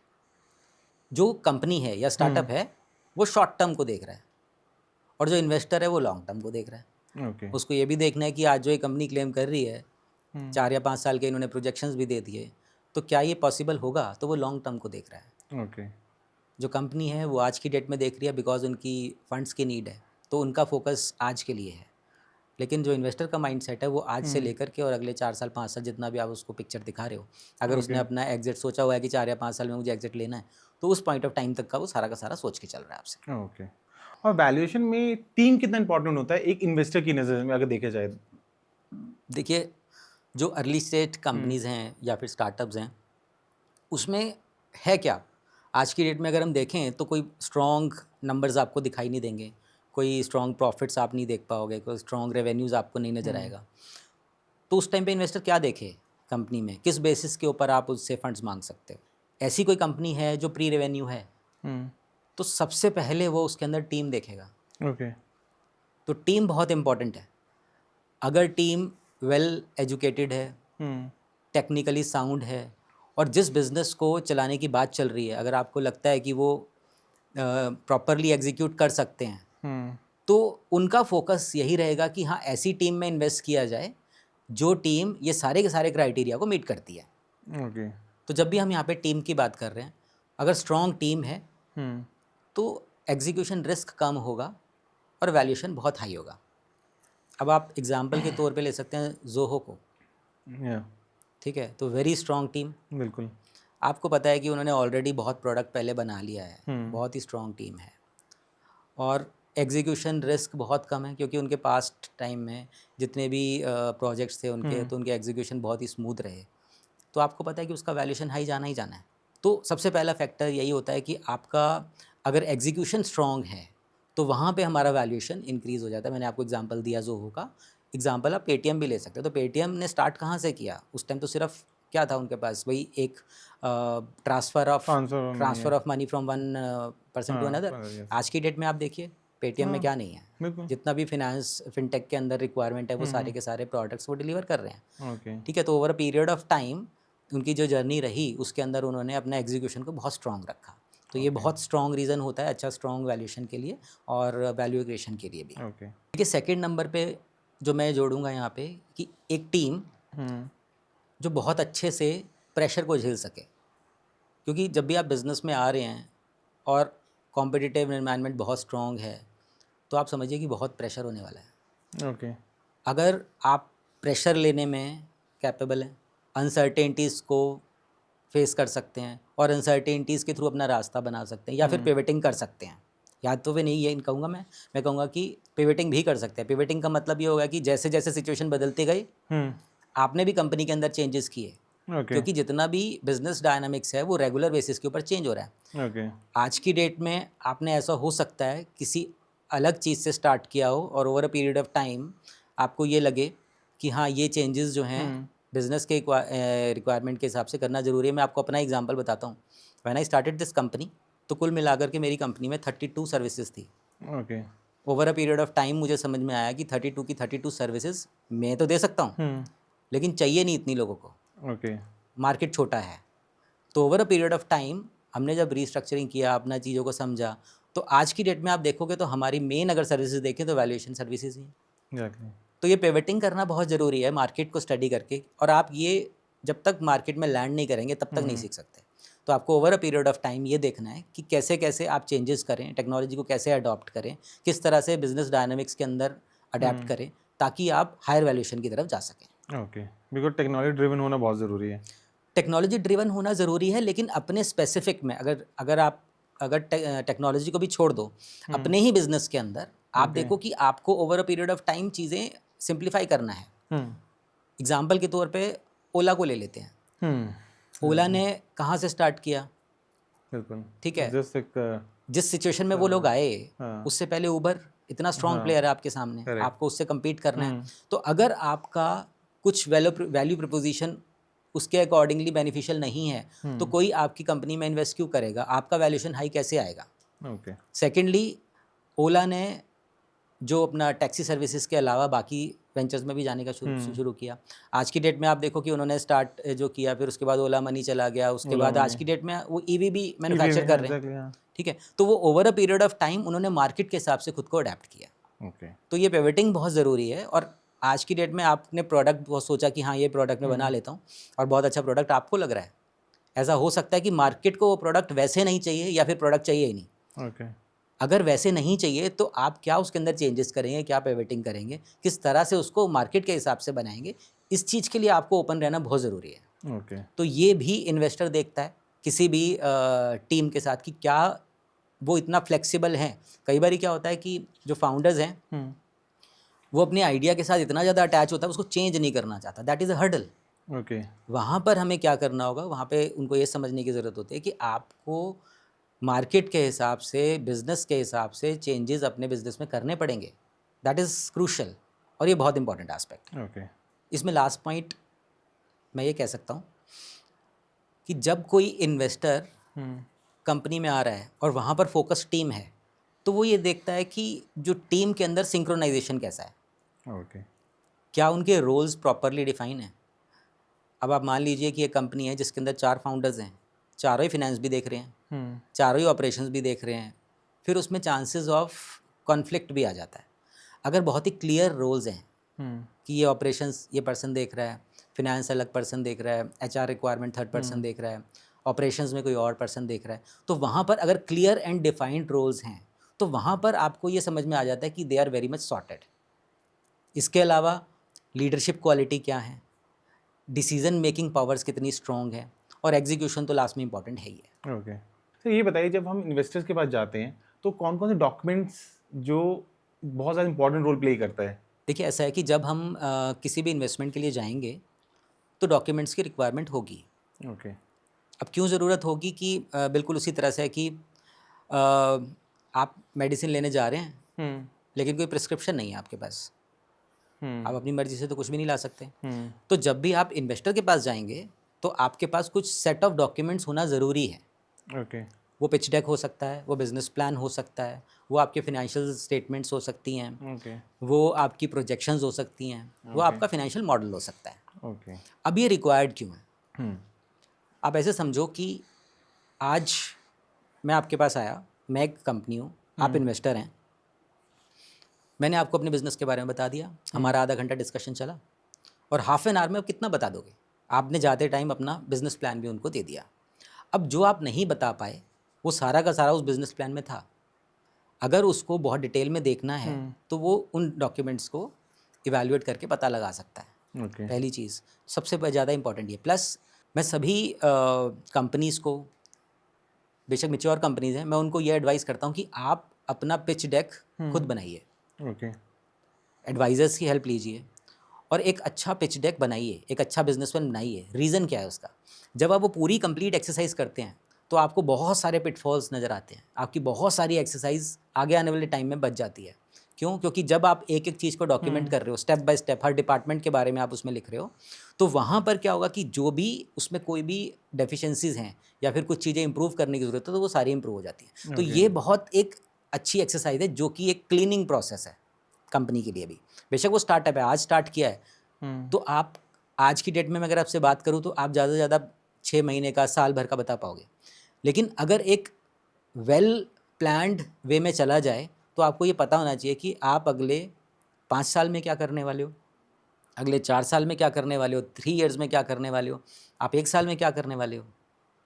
जो कंपनी है या स्टार्टअप है वो शॉर्ट टर्म को देख रहा है, और जो इन्वेस्टर है वो लॉन्ग टर्म को देख रहा है। ओके। उसको ये भी देखना है कि आज जो ये कंपनी क्लेम कर रही है 4 या 5 साल के इन्होंने प्रोजेक्शंस भी दे दिए, तो क्या ये पॉसिबल होगा, तो वो लॉन्ग टर्म को देख रहा है। ओके। जो कंपनी है वो आज की डेट में देख रही है बिकॉज उनकी फंड्स की नीड है, तो उनका फोकस आज के लिए है। लेकिन जो इन्वेस्टर का माइंडसेट है वो आज से लेकर के और अगले 4 साल 5 साल जितना भी आप उसको पिक्चर दिखा रहे हो, अगर उसने अपना एग्जिट सोचा हुआ है कि 4 या 5 साल में मुझे एग्जिट लेना है, तो उस पॉइंट ऑफ टाइम तक का वो सारा का सारा सोच के चल रहा है आपसे। ओके। और वैल्यूएशन में टीम कितना इंपॉर्टेंट होता है एक इन्वेस्टर की नज़र में अगर देखा जाए? देखिए, जो अर्ली स्टेज कंपनीज़ हैं या फिर स्टार्टअप्स हैं, उसमें है क्या, आज की डेट में अगर हम देखें तो कोई स्ट्रॉन्ग नंबर्स आपको दिखाई नहीं देंगे, कोई स्ट्रॉन्ग प्रॉफिट्स आप नहीं देख पाओगे, कोई स्ट्रॉन्ग रेवेन्यूज़ आपको नहीं नज़र आएगा। तो उस टाइम पे इन्वेस्टर क्या देखे कंपनी में, किस बेसिस के ऊपर आप उससे फंड्स मांग सकते हो। ऐसी कोई कंपनी है जो प्री रेवेन्यू है, तो सबसे पहले वो उसके अंदर टीम देखेगा। ओके। तो टीम बहुत इंपॉर्टेंट है। अगर टीम वेल एजुकेटेड है, टेक्निकली साउंड है, और जिस बिज़नेस को चलाने की बात चल रही है अगर आपको लगता है कि वो प्रॉपरली एग्जीक्यूट कर सकते हैं, तो उनका फोकस यही रहेगा कि हाँ ऐसी टीम में इन्वेस्ट किया जाए जो टीम ये सारे के सारे क्राइटेरिया को मीट करती है। ओके। तो जब भी हम यहाँ पे टीम की बात कर रहे हैं, अगर स्ट्रॉन्ग टीम है तो एग्जीक्यूशन रिस्क कम होगा और वैल्यूएशन बहुत हाई होगा। अब आप एग्जांपल के तौर पे ले सकते हैं ज़ोहो को, ठीक है, तो वेरी स्ट्रॉन्ग टीम। बिल्कुल। आपको पता है कि उन्होंने ऑलरेडी बहुत प्रोडक्ट पहले बना लिया है, बहुत ही स्ट्रॉन्ग टीम है, और एग्जीक्यूशन रिस्क बहुत कम है क्योंकि उनके पास्ट टाइम में जितने भी प्रोजेक्ट्स थे उनके, तो उनके एग्जीक्यूशन बहुत ही स्मूथ रहे। तो आपको पता है कि उसका वैल्यूएशन हाई जाना ही जाना है। तो सबसे पहला फैक्टर यही होता है कि आपका अगर एग्जीक्यूशन स्ट्रॉन्ग है तो वहाँ पे हमारा वैल्यूएशन इंक्रीज़ हो जाता है। मैंने आपको एग्जांपल दिया ज़ोहो का, एग्जांपल आप पेटीएम भी ले सकते हो। तो पेटीएम ने स्टार्ट कहाँ से किया, उस टाइम तो सिर्फ क्या था उनके पास, वही एक transfer of money from one person to another. आज की डेट में आप देखिए पेटीएम में क्या नहीं है, जितना भी फिनेंस फिनटेक के अंदर रिक्वायरमेंट है वो सारे के सारे प्रोडक्ट्स वो डिलीवर कर रहे हैं। ठीक है, तो over a period of time उनकी जो जर्नी रही उसके अंदर उन्होंने अपना एग्जीक्यूशन को बहुत स्ट्रॉन्ग रखा। तो ये बहुत स्ट्रॉन्ग रीज़न होता है अच्छा स्ट्रॉन्ग वैल्यूएशन के लिए और वैल्यू क्रिएशन के लिए भी। देखिए, सेकंड नंबर पे जो मैं जोड़ूंगा यहाँ पे कि एक टीम जो बहुत अच्छे से प्रेशर को झेल सके, क्योंकि जब भी आप बिज़नेस में आ रहे हैं और कॉम्पिटिटिव एनवायरनमेंट बहुत स्ट्रॉन्ग है तो आप समझिए कि बहुत प्रेशर होने वाला है। अगर आप प्रेशर लेने में कैपेबल हैं, अनसर्टेनिटीज़ को फेस कर सकते हैं और अनसर्टेनिटीज़ के थ्रू अपना रास्ता बना सकते हैं या फिर पिवटिंग कर सकते हैं, या तो वे नहीं ये कहूँगा मैं कहूँगा कि पिवटिंग भी कर सकते हैं। पिवटिंग का मतलब ये होगा कि जैसे जैसे सिचुएशन बदलते गए आपने भी कंपनी के अंदर चेंजेस किए, क्योंकि जितना भी बिजनेस डायनामिक्स है वो रेगुलर बेसिस के ऊपर चेंज हो रहा है। आज की डेट में आपने ऐसा हो सकता है किसी अलग चीज़ से स्टार्ट किया हो और over a period of time आपको ये लगे कि हाँ ये चेंजेस जो हैं बिज़नेस के रिक्वायरमेंट के हिसाब से करना ज़रूरी है। मैं आपको अपना एग्जांपल बताता हूँ। When I started this company, तो कुल मिलाकर के मेरी कंपनी में 32 सर्विसेज थी। Okay. Over a period of time मुझे समझ में आया कि 32 की 32 सर्विसेज मैं तो दे सकता हूँ, लेकिन चाहिए नहीं इतनी लोगों को, ओके। मार्केट छोटा है। तो over a period of time हमने जब रीस्ट्रक्चरिंग किया, अपना चीज़ों को समझा, तो आज की डेट में आप देखोगे तो हमारी मेन अगर सर्विसेज देखें तो वैल्यूएशन सर्विसेज ही हैं। एग्जैक्टली। तो ये पिवटिंग करना बहुत ज़रूरी है मार्केट को स्टडी करके, और आप ये जब तक मार्केट में लैंड नहीं करेंगे तब तक नहीं सीख सकते। तो आपको over a period of time ये देखना है कि कैसे कैसे आप चेंजेस करें, टेक्नोलॉजी को कैसे अडॉप्ट करें, किस तरह से बिजनेस डायनामिक्स के अंदर अडेप्ट करें, ताकि आप हायर वैल्यूएशन की तरफ जा सकें। ओके, बिकॉज टेक्नोलॉजी ड्रिवन होना बहुत ज़रूरी है। टेक्नोलॉजी ड्रिवन होना ज़रूरी है, लेकिन अपने स्पेसिफिक में अगर टेक्नोलॉजी को भी छोड़ दो, अपने ही बिजनेस के अंदर आप देखो कि आपको over a period of time चीज़ें सिंप्लीफाई करना है। एग्जाम्पल के तौर पे ओला को ले लेते हैं। ओला ने कहाँ से स्टार्ट किया? बिल्कुल। ठीक है, जस्ट एक जिस सिचुएशन में वो लोग आए, हाँ। उससे पहले उबर इतना स्ट्रॉन्ग प्लेयर है आपके सामने, Correct. आपको उससे compete करना है। तो अगर आपका कुछ वैल्यू प्रपोजिशन उसके अकॉर्डिंगली बेनिफिशियल नहीं है, तो कोई आपकी कंपनी में इन्वेस्ट क्यों करेगा? आपका वैल्यूएशन हाई कैसे आएगा? ओके। सेकेंडली, ओला ने जो अपना टैक्सी सर्विसेज के अलावा बाकी वेंचर्स में भी जाने का शुरू किया। आज की डेट में आप देखो कि उन्होंने स्टार्ट जो किया, फिर उसके बाद ओला मनी चला गया, उसके बाद आज की डेट में वो ईवी भी मैन्युफैक्चर कर रहे हैं। ठीक है, तो वो over a period of time उन्होंने मार्केट के हिसाब से खुद को अडेप्ट किया। ओके। तो ये पिवटिंग बहुत ज़रूरी है। और आज की डेट में आपने प्रोडक्ट बहुत सोचा कि हाँ ये प्रोडक्ट मैं बना लेता हूँ, और बहुत अच्छा प्रोडक्ट आपको लग रहा है। ऐसा हो सकता है कि मार्केट को वो प्रोडक्ट वैसे नहीं चाहिए, या फिर प्रोडक्ट चाहिए ही नहीं। ओके। अगर वैसे नहीं चाहिए तो आप क्या उसके अंदर चेंजेस करेंगे, क्या पिवटिंग करेंगे, किस तरह से उसको मार्केट के हिसाब से बनाएंगे, इस चीज़ के लिए आपको ओपन रहना बहुत ज़रूरी है। ओके। तो ये भी इन्वेस्टर देखता है किसी भी टीम के साथ कि क्या वो इतना फ्लेक्सिबल हैं। कई बार क्या होता है कि जो फाउंडर्स हैं वो अपने आइडिया के साथ इतना ज़्यादा अटैच होता है, उसको चेंज नहीं करना चाहता। That is a hurdle. Okay. वहाँ पर हमें क्या करना होगा, वहाँ पे उनको ये समझने की ज़रूरत होती है कि आपको मार्केट के हिसाब से, बिज़नेस के हिसाब से चेंजेस अपने बिज़नेस में करने पड़ेंगे। दैट इज़ क्रूशल, और ये बहुत इंपॉर्टेंट एस्पेक्ट। ओके। इसमें लास्ट पॉइंट मैं ये कह सकता हूँ कि जब कोई इन्वेस्टर कंपनी में आ रहा है और वहाँ पर फोकस टीम है, तो वो ये देखता है कि जो टीम के अंदर सिंक्रोनाइजेशन कैसा है। ओके। क्या उनके रोल्स प्रॉपरली डिफाइन है। अब आप मान लीजिए कि एक कंपनी है जिसके अंदर 4 फाउंडर्स हैं, चारों ही फिनेंस भी देख रहे हैं, चारों ही ऑपरेशंस भी देख रहे हैं, फिर उसमें चांसेस ऑफ कॉन्फ्लिक्ट भी आ जाता है। अगर बहुत ही क्लियर रोल्स हैं कि ये ऑपरेशंस ये पर्सन देख रहा है, फिनेंस अलग पर्सन देख रहा है, एचआर रिक्वायरमेंट थर्ड पर्सन देख रहा है, ऑपरेशंस में कोई और पर्सन देख रहा है, तो वहाँ पर अगर क्लियर एंड डिफाइंड रोल्स हैं तो वहाँ पर आपको ये समझ में आ जाता है कि they are very much sorted. इसके अलावा लीडरशिप क्वालिटी क्या है, डिसीजन मेकिंग पावर्स कितनी स्ट्रॉन्ग है, और एग्जीक्यूशन तो लास्ट में इंपॉर्टेंट है ही है। ओके। तो ये बताइए, जब हम इन्वेस्टर्स के पास जाते हैं तो कौन कौन से डॉक्यूमेंट्स जो बहुत ज़्यादा इंपॉर्टेंट रोल प्ले करता है? देखिए, ऐसा है कि जब हम किसी भी इन्वेस्टमेंट के लिए जाएंगे तो डॉक्यूमेंट्स की रिक्वायरमेंट होगी। ओके। अब क्यों ज़रूरत होगी कि बिल्कुल उसी तरह से है कि आप मेडिसिन लेने जा रहे हैं लेकिन कोई प्रिस्क्रिप्शन नहीं है आपके पास, आप अपनी मर्जी से तो कुछ भी नहीं ला सकते। तो जब भी आप इन्वेस्टर के पास जाएंगे तो आपके पास कुछ सेट ऑफ डॉक्यूमेंट्स होना ज़रूरी है। ओके। वो पिच डेक हो सकता है, वो बिजनेस प्लान हो सकता है, वो आपके फिनेंशियल स्टेटमेंट्स हो सकती हैं, ओके। वो आपकी प्रोजेक्शंस हो सकती हैं, वो आपका फिनेंशियल मॉडल हो सकता है। ओके। अब ये रिक्वायर्ड क्यों है? आप ऐसे समझो कि आज मैं आपके पास आया, मैं एक कंपनी हूँ, आप इन्वेस्टर हैं, मैंने आपको अपने बिज़नेस के बारे में बता दिया, हमारा आधा घंटा डिस्कशन चला, और हाफ एन आवर में आप कितना बता दोगे? आपने जाते टाइम अपना बिज़नेस प्लान भी उनको दे दिया। अब जो आप नहीं बता पाए वो सारा का सारा उस बिज़नेस प्लान में था। अगर उसको बहुत डिटेल में देखना है तो वो उन डॉक्यूमेंट्स को इवैल्यूएट करके पता लगा सकता है। ओके। पहली चीज़ सबसे ज़्यादा इंपॉर्टेंट ये। प्लस मैं सभी कंपनीज़ को, बेशक मैच्योर कंपनीज़ हैं, मैं उनको ये एडवाइस करता हूँ कि आप अपना पिच डेक खुद बनाइए, ओके। एडवाइज़र्स की हेल्प लीजिए, और एक अच्छा पिच डेक बनाइए, एक अच्छा बिजनेस प्लान बनाइए। रीज़न क्या है उसका? जब आप वो पूरी कंप्लीट एक्सरसाइज करते हैं तो आपको बहुत सारे पिटफॉल्स नज़र आते हैं, आपकी बहुत सारी एक्सरसाइज आगे आने वाले टाइम में बच जाती है। क्यों? क्योंकि जब आप एक एक चीज़ को डॉक्यूमेंट कर रहे हो step by step, her department के बारे में आप उसमें लिख रहे हो, तो वहाँ पर क्या होगा कि जो भी उसमें कोई भी डेफिशिएंसीज हैं या फिर कुछ चीज़ें इंप्रूव करने की ज़रूरत है तो वो सारी इंप्रूव हो जाती है। तो ओके। ये बहुत एक अच्छी एक्सरसाइज है जो कि एक क्लीनिंग प्रोसेस है कंपनी के लिए भी। बेशक वो स्टार्टअप है, आज स्टार्ट किया है, तो आप आज की डेट में मैं अगर आपसे बात करूँ तो आप ज़्यादा से ज़्यादा 6 महीने का, साल भर का बता पाओगे। लेकिन अगर एक वेल प्लान्ड वे में चला जाए तो आपको ये पता होना चाहिए कि आप अगले 5 साल में क्या करने वाले हो, अगले 4 साल में क्या करने वाले हो, 3 इयर्स में क्या करने वाले हो, आप 1 साल में क्या करने वाले हो,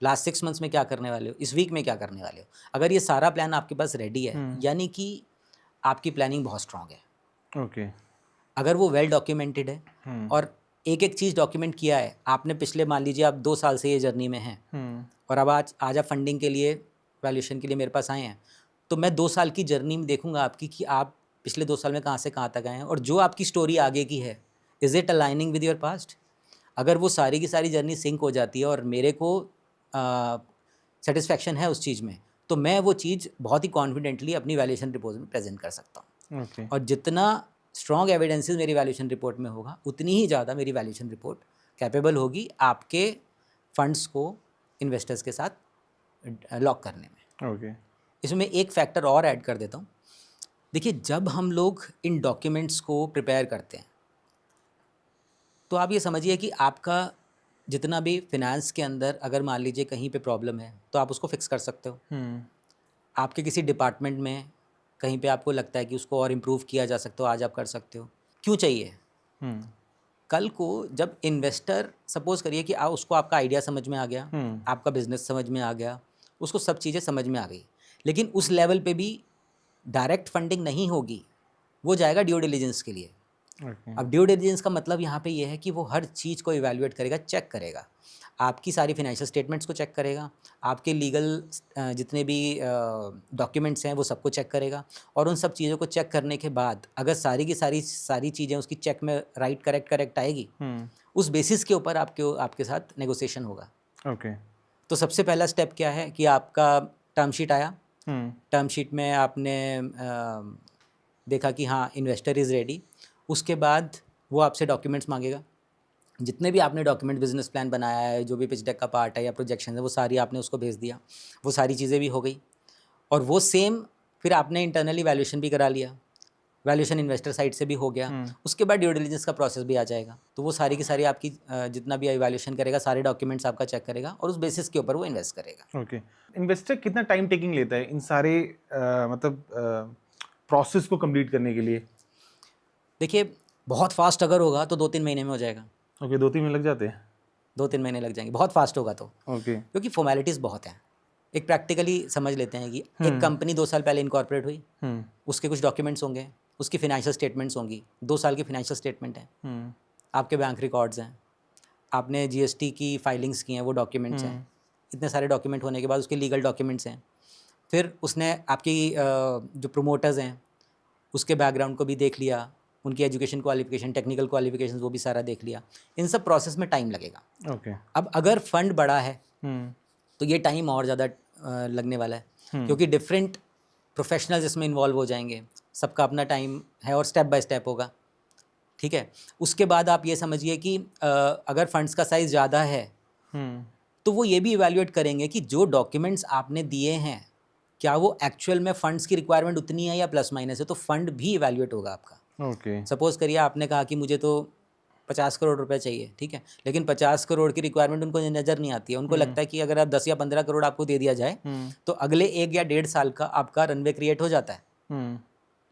लास्ट 6 मंथ्स में क्या करने वाले हो, इस वीक में क्या करने वाले हो। अगर ये सारा प्लान आपके पास रेडी है, यानी कि आपकी प्लानिंग बहुत स्ट्रांग है। ओके। अगर वो वेल डॉक्यूमेंटेड है और एक एक चीज़ डॉक्यूमेंट किया है, आपने पिछले मान लीजिए आप 2 साल से ये जर्नी में हैं और अब आज आप फंडिंग के लिए, वैल्यूएशन के लिए मेरे पास आए हैं, तो मैं 2 साल की जर्नी में देखूंगा आपकी कि आप पिछले 2 साल में कहाँ से कहाँ तक आए हैं और जो आपकी स्टोरी आगे की है, is it aligning with your past. अगर वो सारी की सारी जर्नी सिंक हो जाती है और मेरे को सेटिस्फैक्शन है उस चीज़ में, तो मैं वो चीज़ बहुत ही कॉन्फिडेंटली अपनी वैल्यूएशन रिपोर्ट में प्रेजेंट कर सकता हूँ। ओके। और जितना स्ट्रॉन्ग एविडेंसेस मेरी वैल्यूएशन रिपोर्ट में होगा, उतनी ही ज़्यादा मेरी वैल्यूएशन रिपोर्ट कैपेबल होगी आपके फंड्स को इन्वेस्टर्स के साथ लॉक करने में। ओके। इसमें एक फैक्टर और ऐड कर देता हूँ। देखिए, जब हम लोग इन डॉक्यूमेंट्स को प्रिपेयर करते हैं तो आप ये समझिए कि आपका जितना भी फिनेंस के अंदर अगर मान लीजिए कहीं पे प्रॉब्लम है तो आप उसको फिक्स कर सकते हो। आपके किसी डिपार्टमेंट में कहीं पे आपको लगता है कि उसको और इम्प्रूव किया जा सकता हो, आज आप कर सकते हो। क्यों चाहिए? कल को जब इन्वेस्टर, सपोज करिए कि उसको आपका आइडिया समझ में आ गया, आपका बिजनेस समझ में आ गया, उसको सब चीज़ें समझ में आ गई, लेकिन उस लेवल पे भी डायरेक्ट फंडिंग नहीं होगी, वो जाएगा ड्यू डिलिजेंस के लिए। अब ड्यू डिलिजेंस का मतलब यहाँ पे ये है कि वो हर चीज़ को इवैल्यूएट करेगा, चेक करेगा, आपकी सारी फाइनेंशियल स्टेटमेंट्स को चेक करेगा, आपके लीगल जितने भी डॉक्यूमेंट्स हैं वो सबको चेक करेगा, और उन सब चीज़ों को चेक करने के बाद अगर सारी की सारी चीज़ें उसकी चेक में राइट करेक्ट आएगी, उस बेसिस के ऊपर आपके साथ नेगोशिएशन होगा। ओके। तो सबसे पहला स्टेप क्या है कि आपका टर्म शीट आया, टर्म शीट में आपने देखा कि हाँ इन्वेस्टर इज़ रेडी, उसके बाद वो आपसे डॉक्यूमेंट्स मांगेगा, जितने भी आपने डॉक्यूमेंट, बिजनेस प्लान बनाया है, जो भी पिच डेक का पार्ट है या प्रोजेक्शन है, वो सारी आपने उसको भेज दिया, वो सारी चीज़ें भी हो गई, और वो सेम फिर आपने इंटरनली वैल्यूएशन भी करा लिया, वैल्यूएशन इन्वेस्टर साइड से भी हो गया, उसके बाद ड्यू डिलिजेंस का प्रोसेस भी आ जाएगा। तो वो सारी की सारी आपकी जितना भी वैल्यूएशन करेगा, सारे डॉक्यूमेंट्स आपका चेक करेगा और उस बेसिस के ऊपर वो इन्वेस्ट करेगा। ओके। इन्वेस्टर कितना टाइम टेकिंग लेता है इन सारे मतलब प्रोसेस को कंप्लीट करने के लिए? देखिए, बहुत फास्ट अगर होगा तो 2-3 महीने में हो जाएगा। ओके, 2-3 महीने लग जाते हैं? 2-3 महीने लग जाएंगे बहुत फास्ट होगा तो। ओके। क्योंकि फॉर्मेलिटीज़ बहुत हैं। एक प्रैक्टिकली समझ लेते हैं कि एक कंपनी 2 साल पहले इनकॉर्पोरेट हुई, उसके कुछ डॉक्यूमेंट्स होंगे, उसकी फाइनेंशियल स्टेटमेंट्स होंगी, 2 साल की फाइनेंशियल स्टेटमेंट है, आपके बैंक रिकॉर्ड्स हैं, आपने जीएसटी की फाइलिंग्स की हैं, वो डॉक्यूमेंट्स हैं, इतने सारे डॉक्यूमेंट होने के बाद उसके लीगल डॉक्यूमेंट्स हैं, फिर उसने आपकी जो प्रोमोटर्स हैं उसके बैकग्राउंड को भी देख लिया, उनकी एजुकेशन क्वालिफिकेशन, टेक्निकल क्वालिफिकेशन, वो भी सारा देख लिया। इन सब प्रोसेस में टाइम लगेगा। ओके। अब अगर फंड बड़ा है तो ये टाइम और ज़्यादा लगने वाला है, क्योंकि डिफरेंट प्रोफेशनल्स इसमें इन्वॉल्व हो जाएंगे, सबका अपना टाइम है और स्टेप बाय स्टेप होगा। ठीक है, उसके बाद आप ये समझिए कि अगर फंड्स का साइज़ ज़्यादा है तो वो ये भी इवैल्यूएट करेंगे कि जो डॉक्यूमेंट्स आपने दिए हैं क्या वो एक्चुअल में फंड्स की रिक्वायरमेंट उतनी है या प्लस माइनस है, तो फंड भी इवैल्यूएट होगा आपका। ओके। सपोज़ करिए आपने कहा कि मुझे तो 50 करोड़ रुपए चाहिए, ठीक है, लेकिन 50 करोड़ की रिक्वायरमेंट उनको नज़र नहीं आती है, उनको लगता है कि अगर आप 10 या 15 करोड़ आपको दे दिया जाए तो अगले 1 या 1.5 साल का आपका रनवे क्रिएट हो जाता है।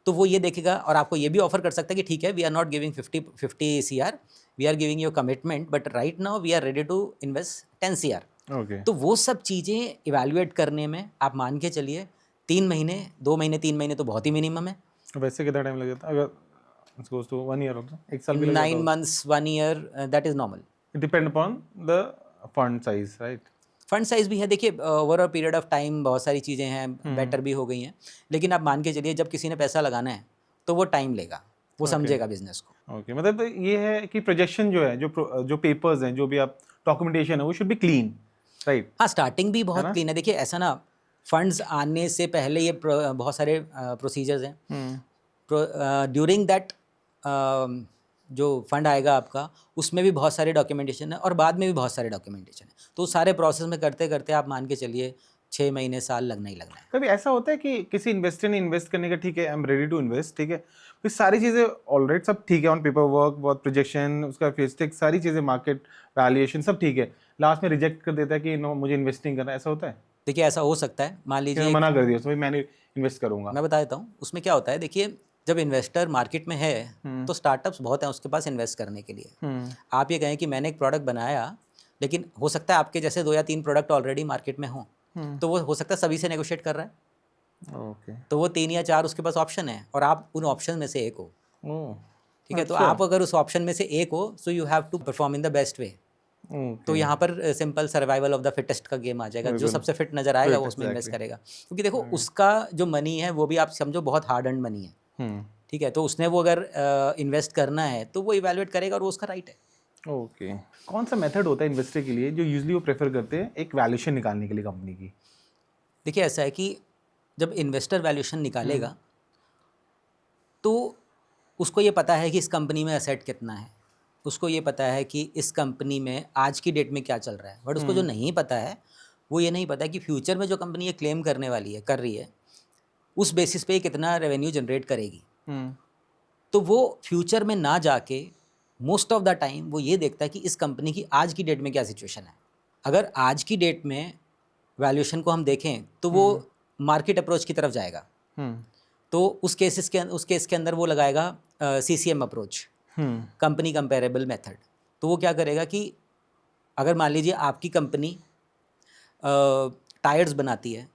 तो वो ये देखेगा और आपको ये भी ऑफर कर सकता है कि ठीक है, we are not giving 50 CR, we are giving your commitment, but right now we are ready to invest 10 CR। Okay. तो वो सब चीज़ें इवैल्यूएट करने में आप मान के चलिए 3 महीने, 2 महीने, 3 महीने तो बहुत ही मिनिमम है। वैसे कितना टाइम लग जाता है अगर it's goes to 1 year also? 1 साल भी लग जाता 9 months, 1 year, that is normal. It depend upon the fund size, right? Fund size भी है, देखिए over a period of time बहुत सारी चीज़ें हैं, बेटर भी हो गई हैं, लेकिन आप मान के चलिए जब किसी ने पैसा लगाना है तो वो टाइम लेगा, वो समझेगा बिजनेस को। ओके, मतलब ये है कि प्रोजेक्शन जो है, जो पेपर्स हैं, जो भी आप डॉक्यूमेंटेशन है, वो शुड बी क्लीन, राइट? हाँ, स्टार्टिंग भी बहुत क्लीन है। देखिए ऐसा ना, फंड्स आने से पहले ये बहुत सारे प्रोसीजर्स हैं। ड्यूरिंग दैट जो फंड आएगा आपका, उसमें भी बहुत सारे डॉक्यूमेंटेशन है और बाद में भी बहुत सारे डॉक्यूमेंटेशन है। तो उस सारे प्रोसेस में करते करते आप मान के चलिए 6 महीने साल लगना ही लगना है। कभी ऐसा होता है कि किसी इन्वेस्टर ने इन्वेस्ट करने का, ठीक है I am ready to invest, ठीक है, फिर सारी चीज़ें ऑलराइट सब ठीक है, ऑन पेपर वर्क, बहुत प्रोजेक्शन, उसका फेस्टिक, सारी चीज़ें, मार्केट वैल्यूएशन सब ठीक है, लास्ट में रिजेक्ट कर देता है कि नो मुझे इन्वेस्ट नहीं करना, ऐसा होता है? देखिए ऐसा हो सकता है, मान कि लीजिए मैं मना कर दिया तो भाई मैंने इन्वेस्ट करूंगा। मैं बता देता हूँ उसमें क्या होता है। देखिए जब इन्वेस्टर मार्केट में है तो स्टार्टअप्स बहुत हैं उसके पास इन्वेस्ट करने के लिए। आप ये कहें कि मैंने एक प्रोडक्ट बनाया, लेकिन हो सकता है आपके जैसे 2 या 3 प्रोडक्ट ऑलरेडी मार्केट में हों, तो वो हो सकता है सभी से नेगोशिएट कर रहा है। ओके। तो वो 3 या 4 उसके पास ऑप्शन है और आप उन ऑप्शन में से एक हो। ओह, ठीक है, तो अच्छा। आप अगर उस ऑप्शन में से एक हो, so you have to perform in the best way. तो यहाँ पर simple survival of the fittest का गेम आ जाएगा। जो बिल्कुल। सबसे फिट नजर आएगा वो Fit, उसमें इन्वेस्ट exactly. करेगा, क्योंकि देखो उसका जो मनी है वो भी आप समझो बहुत हार्ड अर्न मनी है। ठीक है, तो उसने वो अगर इन्वेस्ट करना है तो वो इवैल्यूएट करेगा और वो उसका राइट है। ओके। कौन सा मेथड होता है इन्वेस्टर के लिए जो यूजली वो प्रेफर करते हैं एक वैल्यूएशन निकालने के लिए कंपनी की? देखिए ऐसा है कि जब इन्वेस्टर वैल्यूएशन निकालेगा तो उसको ये पता है कि इस कंपनी में एसेट कितना है, उसको ये पता है कि इस कंपनी में आज की डेट में क्या चल रहा है। बट उसको जो नहीं पता है वो ये नहीं पता है कि फ्यूचर में जो कंपनी ये क्लेम करने वाली है, कर रही है, उस बेसिस पे कितना रेवेन्यू जनरेट करेगी। तो वो फ्यूचर में ना जाके मोस्ट ऑफ द टाइम वो ये देखता है कि इस कंपनी की आज की डेट में क्या सिचुएशन है। अगर आज की डेट में वैल्यूएशन को हम देखें तो वो मार्केट अप्रोच की तरफ जाएगा। तो उस केस के अंदर वो लगाएगा CCM approach, company comparable method. तो वो क्या करेगा कि अगर मान लीजिए आपकी कंपनी टायर्स बनाती है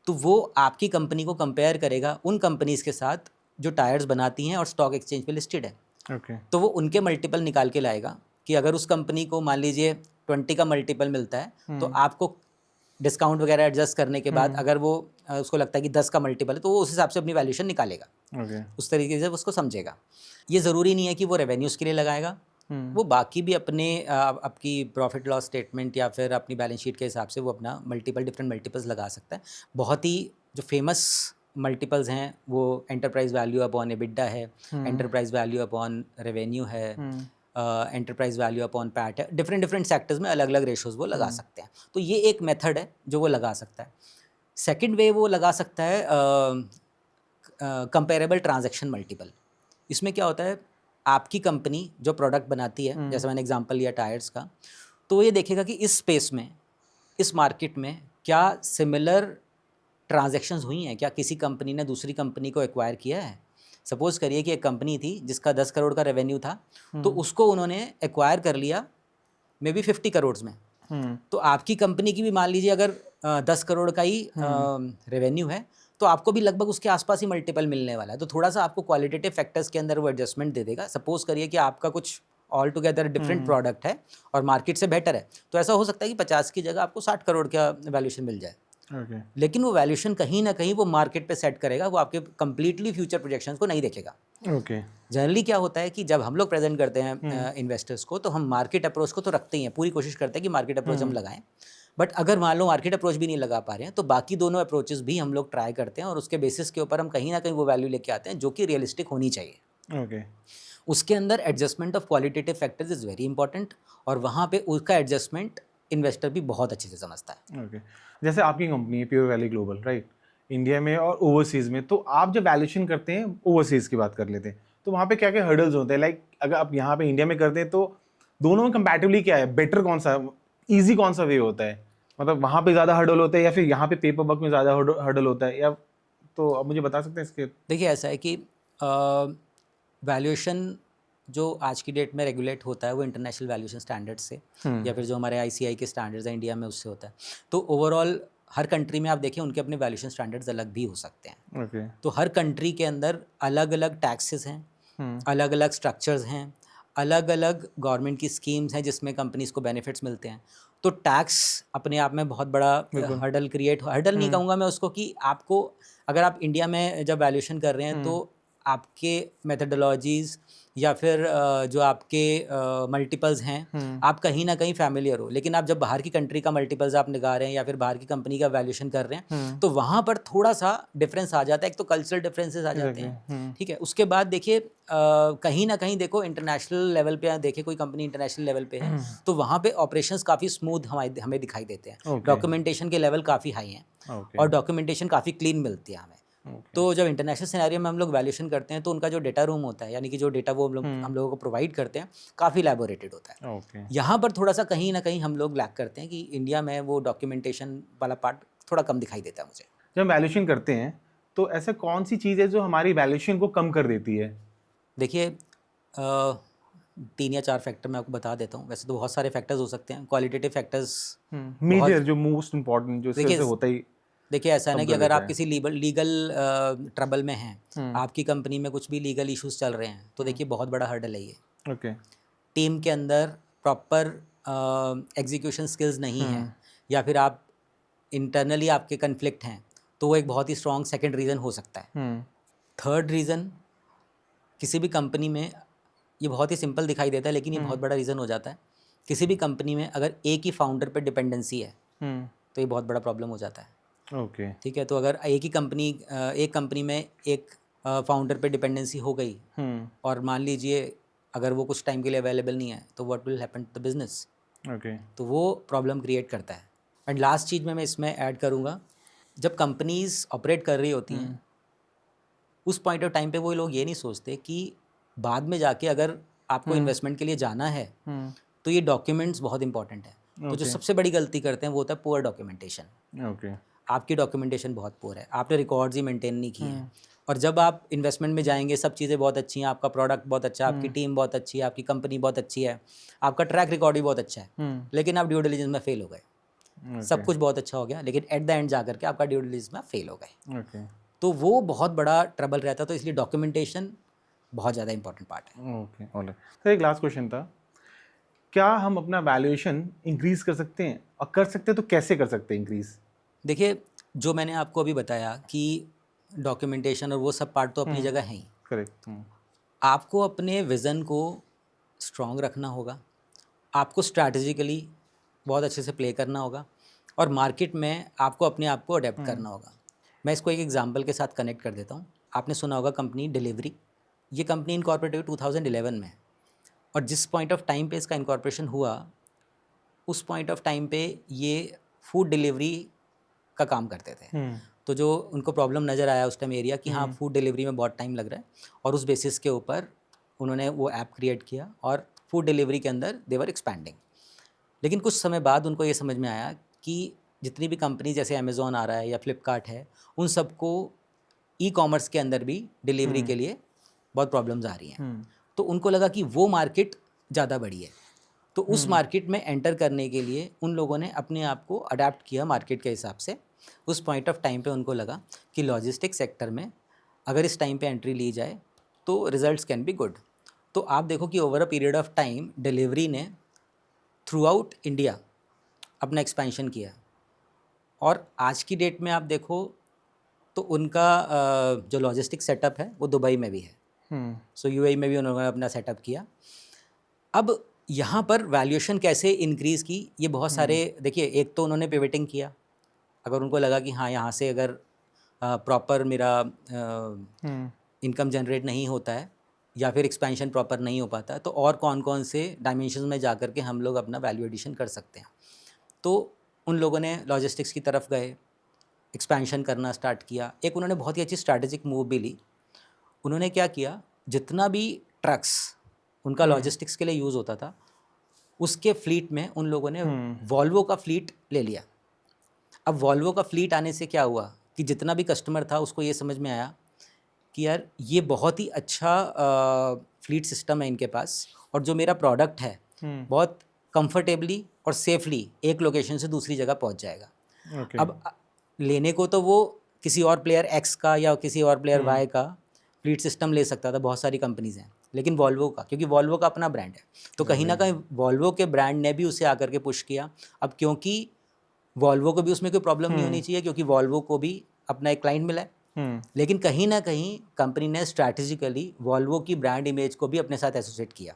तो वो आपकी कंपनी को कंपेयर करेगा उन कंपनीज के साथ जो टायर्स बनाती हैं और स्टॉक एक्सचेंज पे लिस्टेड है। ओके। तो वो उनके मल्टीपल निकाल के लाएगा कि अगर उस कंपनी को मान लीजिए 20 का मल्टीपल मिलता है तो आपको डिस्काउंट वगैरह एडजस्ट करने के बाद अगर वो उसको लगता है कि 10 का मल्टीपल है तो वो उस हिसाब से अपनी वैल्यूएशन निकालेगा। ओके। उस तरीके से उसको समझेगा। ये ज़रूरी नहीं है कि वो रेवेन्यूज़ के लिए लगाएगा, वो बाकी भी अपने आपकी प्रॉफिट लॉस स्टेटमेंट या फिर अपनी बैलेंस शीट के हिसाब से वो अपना डिफरेंट मल्टीपल्स लगा सकता है। बहुत ही जो फेमस मल्टीपल्स हैं वो एंटरप्राइज वैल्यू अपॉन एबिडा है, एंटरप्राइज वैल्यू अपॉन रेवेन्यू है, एंटरप्राइज वैल्यू अपॉन पैट है। डिफरेंट सेक्टर्स में अलग अलग रेशोज़ वो लगा सकते हैं। तो ये एक मेथड है जो वो लगा सकता है। सेकेंड वे वो लगा सकता है कंपेरेबल ट्रांजैक्शन मल्टीपल। इसमें क्या होता है, आपकी कंपनी जो प्रोडक्ट बनाती है, जैसे मैंने एग्जांपल लिया टायर्स का, तो ये देखेगा कि इस स्पेस में, इस मार्केट में क्या सिमिलर ट्रांजैक्शंस हुई हैं, क्या किसी कंपनी ने दूसरी कंपनी को एक्वायर किया है। सपोज करिए कि एक कंपनी थी जिसका 10 करोड़ का रेवेन्यू था, तो उसको उन्होंने एक्वायर कर लिया मे बी 50 करोड़ में। तो आपकी कंपनी की भी मान लीजिए अगर 10 करोड़ का ही रेवेन्यू है तो आपको भी लगभग उसके आसपास ही मल्टीपल मिलने वाला है। तो थोड़ा सा आपको क्वालिटेटिव फैक्टर्स के अंदर वो एडजस्टमेंट दे देगा। सपोज करिए कि आपका कुछ ऑल टुगेदर डिफरेंट प्रोडक्ट है और मार्केट से बेटर है, तो ऐसा हो सकता है कि 50 की जगह आपको 60 करोड़ का वैल्यूएशन मिल जाए। ओके। लेकिन वो वैल्यूएशन कहीं ना कहीं वो मार्केट पे सेट करेगा, वो आपके कंप्लीटली फ्यूचर प्रोजेक्शंस को नहीं देखेगा। ओके। जनरली क्या होता है कि जब हम लोग प्रेजेंट करते हैं इन्वेस्टर्स को, तो हम मार्केट अप्रोच को तो रखते ही हैं, पूरी कोशिश करते हैं कि मार्केट अप्रोच हम लगाएं। बट अगर मान लो मार्केट अप्रोच भी नहीं लगा पा रहे हैं तो बाकी दोनों अप्रोचेस भी हम लोग ट्राई करते हैं और उसके बेसिस के ऊपर हम कहीं ना कहीं वो वैल्यू लेके आते हैं जो कि रियलिस्टिक होनी चाहिए। ओके। उसके अंदर adjustment of qualitative factors is very important और वहाँ पे उसका एडजस्टमेंट इन्वेस्टर भी बहुत अच्छे से समझता है। ओके। जैसे आपकी कंपनी है pure valley global, right, India में और ओवरसीज़ में, तो आप जब वैल्यूएशन करते हैं, ओवरसीज़ की बात कर लेते हैं, तो वहाँ पे क्या क्या हर्डल्स होते हैं? लाइक अगर आप यहाँ पे इंडिया में करते हैं तो दोनों में कंपैरेटिवली क्या है, बेटर कौन सा, ईजी कौन सा वे होता है? मतलब वहाँ पे ज़्यादा हर्डल होता है या फिर यहाँ पे पेपर वर्क में ज़्यादा हर्डल होता है, या तो आप मुझे बता सकते हैं इसके? देखिए ऐसा है कि वैल्यूएशन जो आज की डेट में रेगुलेट होता है वो इंटरनेशनल वैल्यूएशन स्टैंडर्ड से या फिर जो हमारे ICI के स्टैंडर्ड्स हैं इंडिया में उससे होता है। तो ओवरऑल हर कंट्री में आप देखिए उनके अपने वैल्यूएशन स्टैंडर्ड्स अलग भी हो सकते हैं। ओके। तो हर कंट्री के अंदर अलग अलग टैक्सेस हैं, अलग अलग स्ट्रक्चर्स हैं, अलग अलग गवर्नमेंट की स्कीम्स हैं जिसमें कंपनीज को बेनिफिट्स मिलते हैं। तो टैक्स अपने आप में बहुत बड़ा हर्डल नहीं कहूँगा मैं उसको, कि आपको अगर आप इंडिया में जब वैल्यूएशन कर रहे हैं तो आपके मेथडोलॉजीज़ या फिर जो आपके मल्टीपल्स हैं, आप कहीं ना कहीं फैमिलियर हो, लेकिन आप जब बाहर की कंट्री का मल्टीपल्स आप निकाल रहे हैं या फिर बाहर की कंपनी का वैल्यूएशन कर रहे हैं, तो वहाँ पर थोड़ा सा डिफरेंस आ जाता है। एक तो कल्चरल डिफरेंसेस आ जाते हैं, ठीक है। उसके बाद देखिए कहीं ना कहीं देखो इंटरनेशनल लेवल पे देखिए कोई कंपनी इंटरनेशनल लेवल पे है, तो वहाँ पे ऑपरेशंस काफ़ी स्मूथ हमें दिखाई देते हैं, डॉक्यूमेंटेशन के लेवल काफ़ी हाई हैं और डॉक्यूमेंटेशन काफ़ी क्लीन मिलती है हमें। तो जब इंटरनेशनल सिनेरियो में हम लोग वैल्यूएशन करते हैं तो उनका जो डेटा रूम होता है, यानी कि जो डेटा वो हम लोगों को प्रोवाइड करते हैं, काफ़ी लैबोरेटेड होता है। यहाँ पर थोड़ा सा कहीं ना कहीं हम लोग लैक करते हैं कि इंडिया में वो डॉक्यूमेंटेशन वाला पार्ट थोड़ा कम दिखाई देता है मुझे। जब हम वैल्यूएशन करते हैं तो ऐसे कौन सी चीज़ है जो हमारी वैल्यूएशन को कम कर देती है? देखिए 3 या 4 फैक्टर मैं आपको बता देता हूँ। वैसे तो बहुत सारे फैक्टर्स हो सकते हैं, क्वालिटेटिव फैक्टर्स मेजर जो मोस्ट इम्पोर्टेंट जो इससे होता ही देखिए ऐसा है ना कम कि कर अगर देता आप है। किसी लीगल ट्रबल में हैं, आपकी कंपनी में कुछ भी लीगल इश्यूज चल रहे हैं, तो देखिए बहुत बड़ा हर्डल है ये। ओके। टीम के अंदर प्रॉपर एग्जीक्यूशन स्किल्स नहीं है या फिर आप इंटरनली आपके कन्फ्लिक्ट हैं, तो वो एक बहुत ही स्ट्रॉन्ग सेकंड रीज़न हो सकता है। थर्ड रीज़न, किसी भी कंपनी में ये बहुत ही सिंपल दिखाई देता है लेकिन ये बहुत बड़ा रीज़न हो जाता है। किसी भी कंपनी में अगर एक ही फाउंडर पे डिपेंडेंसी है, तो ये बहुत बड़ा प्रॉब्लम हो जाता है। ओके। ठीक है, तो अगर एक कंपनी में एक फाउंडर पे डिपेंडेंसी हो गई और मान लीजिए अगर वो कुछ टाइम के लिए अवेलेबल नहीं है, तो what will happen to the business? Okay. तो वो प्रॉब्लम क्रिएट करता है। एंड लास्ट चीज़ में मैं इसमें ऐड करूँगा, जब कंपनीज ऑपरेट कर रही होती हैं, उस पॉइंट ऑफ टाइम पे वो लोग ये नहीं सोचते कि बाद में जाके अगर आपको इन्वेस्टमेंट के लिए जाना है, तो ये डॉक्यूमेंट्स बहुत इंपॉर्टेंट है। तो जो सबसे बड़ी गलती करते हैं वो होता है पुअर डॉक्यूमेंटेशन। ओके। आपकी डॉक्यूमेंटेशन बहुत पुअर है, आपने रिकॉर्ड्स ही मेंटेन नहीं किए हैं। और जब आप इन्वेस्टमेंट में जाएंगे, सब चीज़ें बहुत अच्छी हैं, आपका प्रोडक्ट बहुत अच्छा है, आपकी टीम बहुत अच्छी है, आपकी कंपनी बहुत अच्छी है, आपका ट्रैक रिकॉर्ड भी बहुत अच्छा है, लेकिन आप ड्यू डिलिजेंस में फेल हो गए। सब कुछ बहुत अच्छा हो गया लेकिन एट द एंड जा करके आपका ड्यू डिलिजेंस में फेल हो गए। ओके। तो वो बहुत बड़ा ट्रबल रहता है। तो इसलिए डॉक्यूमेंटेशन बहुत ज़्यादा इंपॉर्टेंट पार्ट है। ओके। ऑलराइट सर, एक लास्ट क्वेश्चन था, क्या हम अपना वैल्यूएशन इंक्रीज कर सकते हैं, और कर सकते हैं तो कैसे कर सकते हैं इंक्रीज? देखिए जो मैंने आपको अभी बताया कि डॉक्यूमेंटेशन और वो सब पार्ट तो अपनी जगह है ही। करेक्ट। आपको अपने विज़न को स्ट्रॉन्ग रखना होगा, आपको स्ट्रैटेजिकली बहुत अच्छे से प्ले करना होगा और मार्केट में आपको अपने आप को अडेप्ट करना होगा। मैं इसको एक एग्जांपल के साथ कनेक्ट कर देता हूँ। आपने सुना होगा कंपनी डिलीवरी, ये कंपनी इनकॉर्पोरेट हुई 2011 में, और जिस पॉइंट ऑफ टाइम पे इसका इनकॉर्पोरेशन हुआ, उस पॉइंट ऑफ टाइम पे ये फूड डिलीवरी का काम करते थे। तो जो उनको प्रॉब्लम नज़र आया उस टाइम एरिया कि हाँ फूड डिलीवरी में बहुत टाइम लग रहा है, और उस बेसिस के ऊपर उन्होंने वो ऐप क्रिएट किया और फूड डिलीवरी के अंदर दे वर एक्सपैंडिंग। लेकिन कुछ समय बाद उनको ये समझ में आया कि जितनी भी कंपनी जैसे अमेज़ॉन आ रहा है या फ्लिपकार्ट है, उन सबको ई कॉमर्स के अंदर भी डिलीवरी के लिए बहुत प्रॉब्लम्स आ रही हैं। तो उनको लगा कि वो मार्केट ज़्यादा बड़ी है, तो उस मार्केट में एंटर करने के लिए उन लोगों ने अपने आप को अडेप्ट किया मार्केट के हिसाब से। उस पॉइंट ऑफ टाइम पे उनको लगा कि लॉजिस्टिक सेक्टर में अगर इस टाइम पे एंट्री ली जाए तो रिजल्ट्स कैन बी गुड। तो आप देखो कि over a period of time delivery ने थ्रू आउट इंडिया अपना एक्सपेंशन किया, और आज की डेट में आप देखो तो उनका जो लॉजिस्टिक सेटअप है वो दुबई में भी है। सो यूएई में भी उन्होंने अपना सेटअप किया। अब यहाँ पर वैल्यूएशन कैसे इंक्रीज़ की, ये बहुत सारे देखिए, एक तो उन्होंने पिवटिंग किया। अगर उनको लगा कि हाँ यहाँ से अगर प्रॉपर मेरा इनकम जनरेट नहीं होता है या फिर एक्सपेंशन प्रॉपर नहीं हो पाता, तो और कौन कौन से डायमेंशंस में जा कर के हम लोग अपना वैल्यू एडिशन कर सकते हैं। तो उन लोगों ने लॉजिस्टिक्स की तरफ गए, एक्सपेंशन करना स्टार्ट किया। एक उन्होंने बहुत ही अच्छी स्ट्रैटेजिक मूव भी ली। उन्होंने क्या किया, जितना भी ट्रक्स उनका लॉजिस्टिक्स के लिए यूज़ होता था, उसके फ्लीट में उन लोगों ने वॉल्वो का फ्लीट ले लिया। अब वॉल्वो का फ्लीट आने से क्या हुआ कि जितना भी कस्टमर था उसको ये समझ में आया कि यार ये बहुत ही अच्छा फ्लीट सिस्टम है इनके पास, और जो मेरा प्रोडक्ट है बहुत कंफर्टेबली और सेफली एक लोकेशन से दूसरी जगह पहुंच जाएगा। अब लेने को तो वो किसी और प्लेयर एक्स का या किसी और प्लेयर वाई का फ्लीट सिस्टम ले सकता था, बहुत सारी कंपनीज हैं, लेकिन वॉल्वो का, क्योंकि वॉल्वो का अपना ब्रांड है, तो कहीं ना कहीं वॉल्वो के ब्रांड ने भी उसे आकर के पुश किया। अब क्योंकि वॉल्वो को भी उसमें कोई प्रॉब्लम नहीं होनी चाहिए, क्योंकि वॉल्वो को भी अपना एक क्लाइंट मिला है, लेकिन कहीं ना कहीं कंपनी ने स्ट्रैटेजिकली वॉल्वो की ब्रांड इमेज को भी अपने साथ एसोसिएट किया।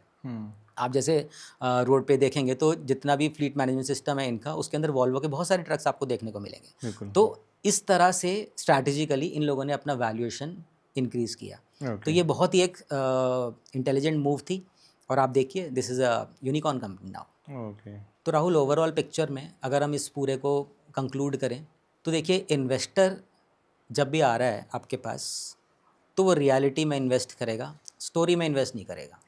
आप जैसे रोड पे देखेंगे तो जितना भी फ्लीट मैनेजमेंट सिस्टम है इनका, उसके अंदर वॉल्वो के बहुत सारे ट्रक्स आपको देखने को मिलेंगे। तो इस तरह से स्ट्रैटेजिकली इन लोगों ने अपना वैल्यूएशन इंक्रीज किया। तो ये बहुत ही एक इंटेलिजेंट मूव थी। और आप देखिए, this is a unicorn company now. तो राहुल, ओवरऑल पिक्चर में अगर हम इस पूरे को कंक्लूड करें तो देखिए, इन्वेस्टर जब भी आ रहा है आपके पास तो वो रियलिटी में इन्वेस्ट करेगा, स्टोरी में इन्वेस्ट नहीं करेगा।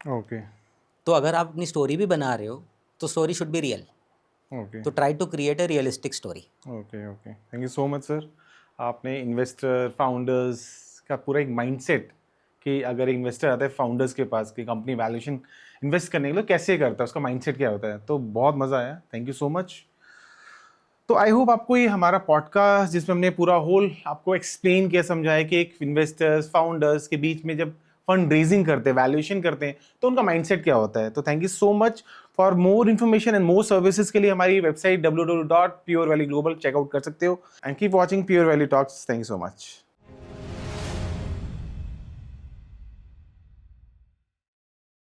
तो अगर आप अपनी स्टोरी भी बना रहे हो तो स्टोरी शुड बी रियल। तो try to create a realistic story. Okay, thank you so much sir. आपने इन्वेस्टर फाउंडर्स का पूरा एक माइंडसेट कि अगर इन्वेस्टर आता है फाउंडर्स के पास कि कंपनी वैल्यूएशन इन्वेस्ट करने के लिए कैसे करता है, उसका माइंडसेट क्या होता है, तो बहुत मज़ा आया। Thank you so much. तो आई होप आपको ये हमारा पॉडकास्ट, जिसमें हमने पूरा होल आपको एक्सप्लेन किया, समझाया कि एक इन्वेस्टर्स फाउंडर्स के बीच में जब फंड रेजिंग करते हैं, वैल्यूएशन करते हैं, तो उनका माइंडसेट क्या होता है। तो thank you so much. For more information and more services के लिए हमारी वेबसाइट www.purevalleyglobal चेकआउट कर सकते हो। And keep watching pure valley talks. Thank you so much.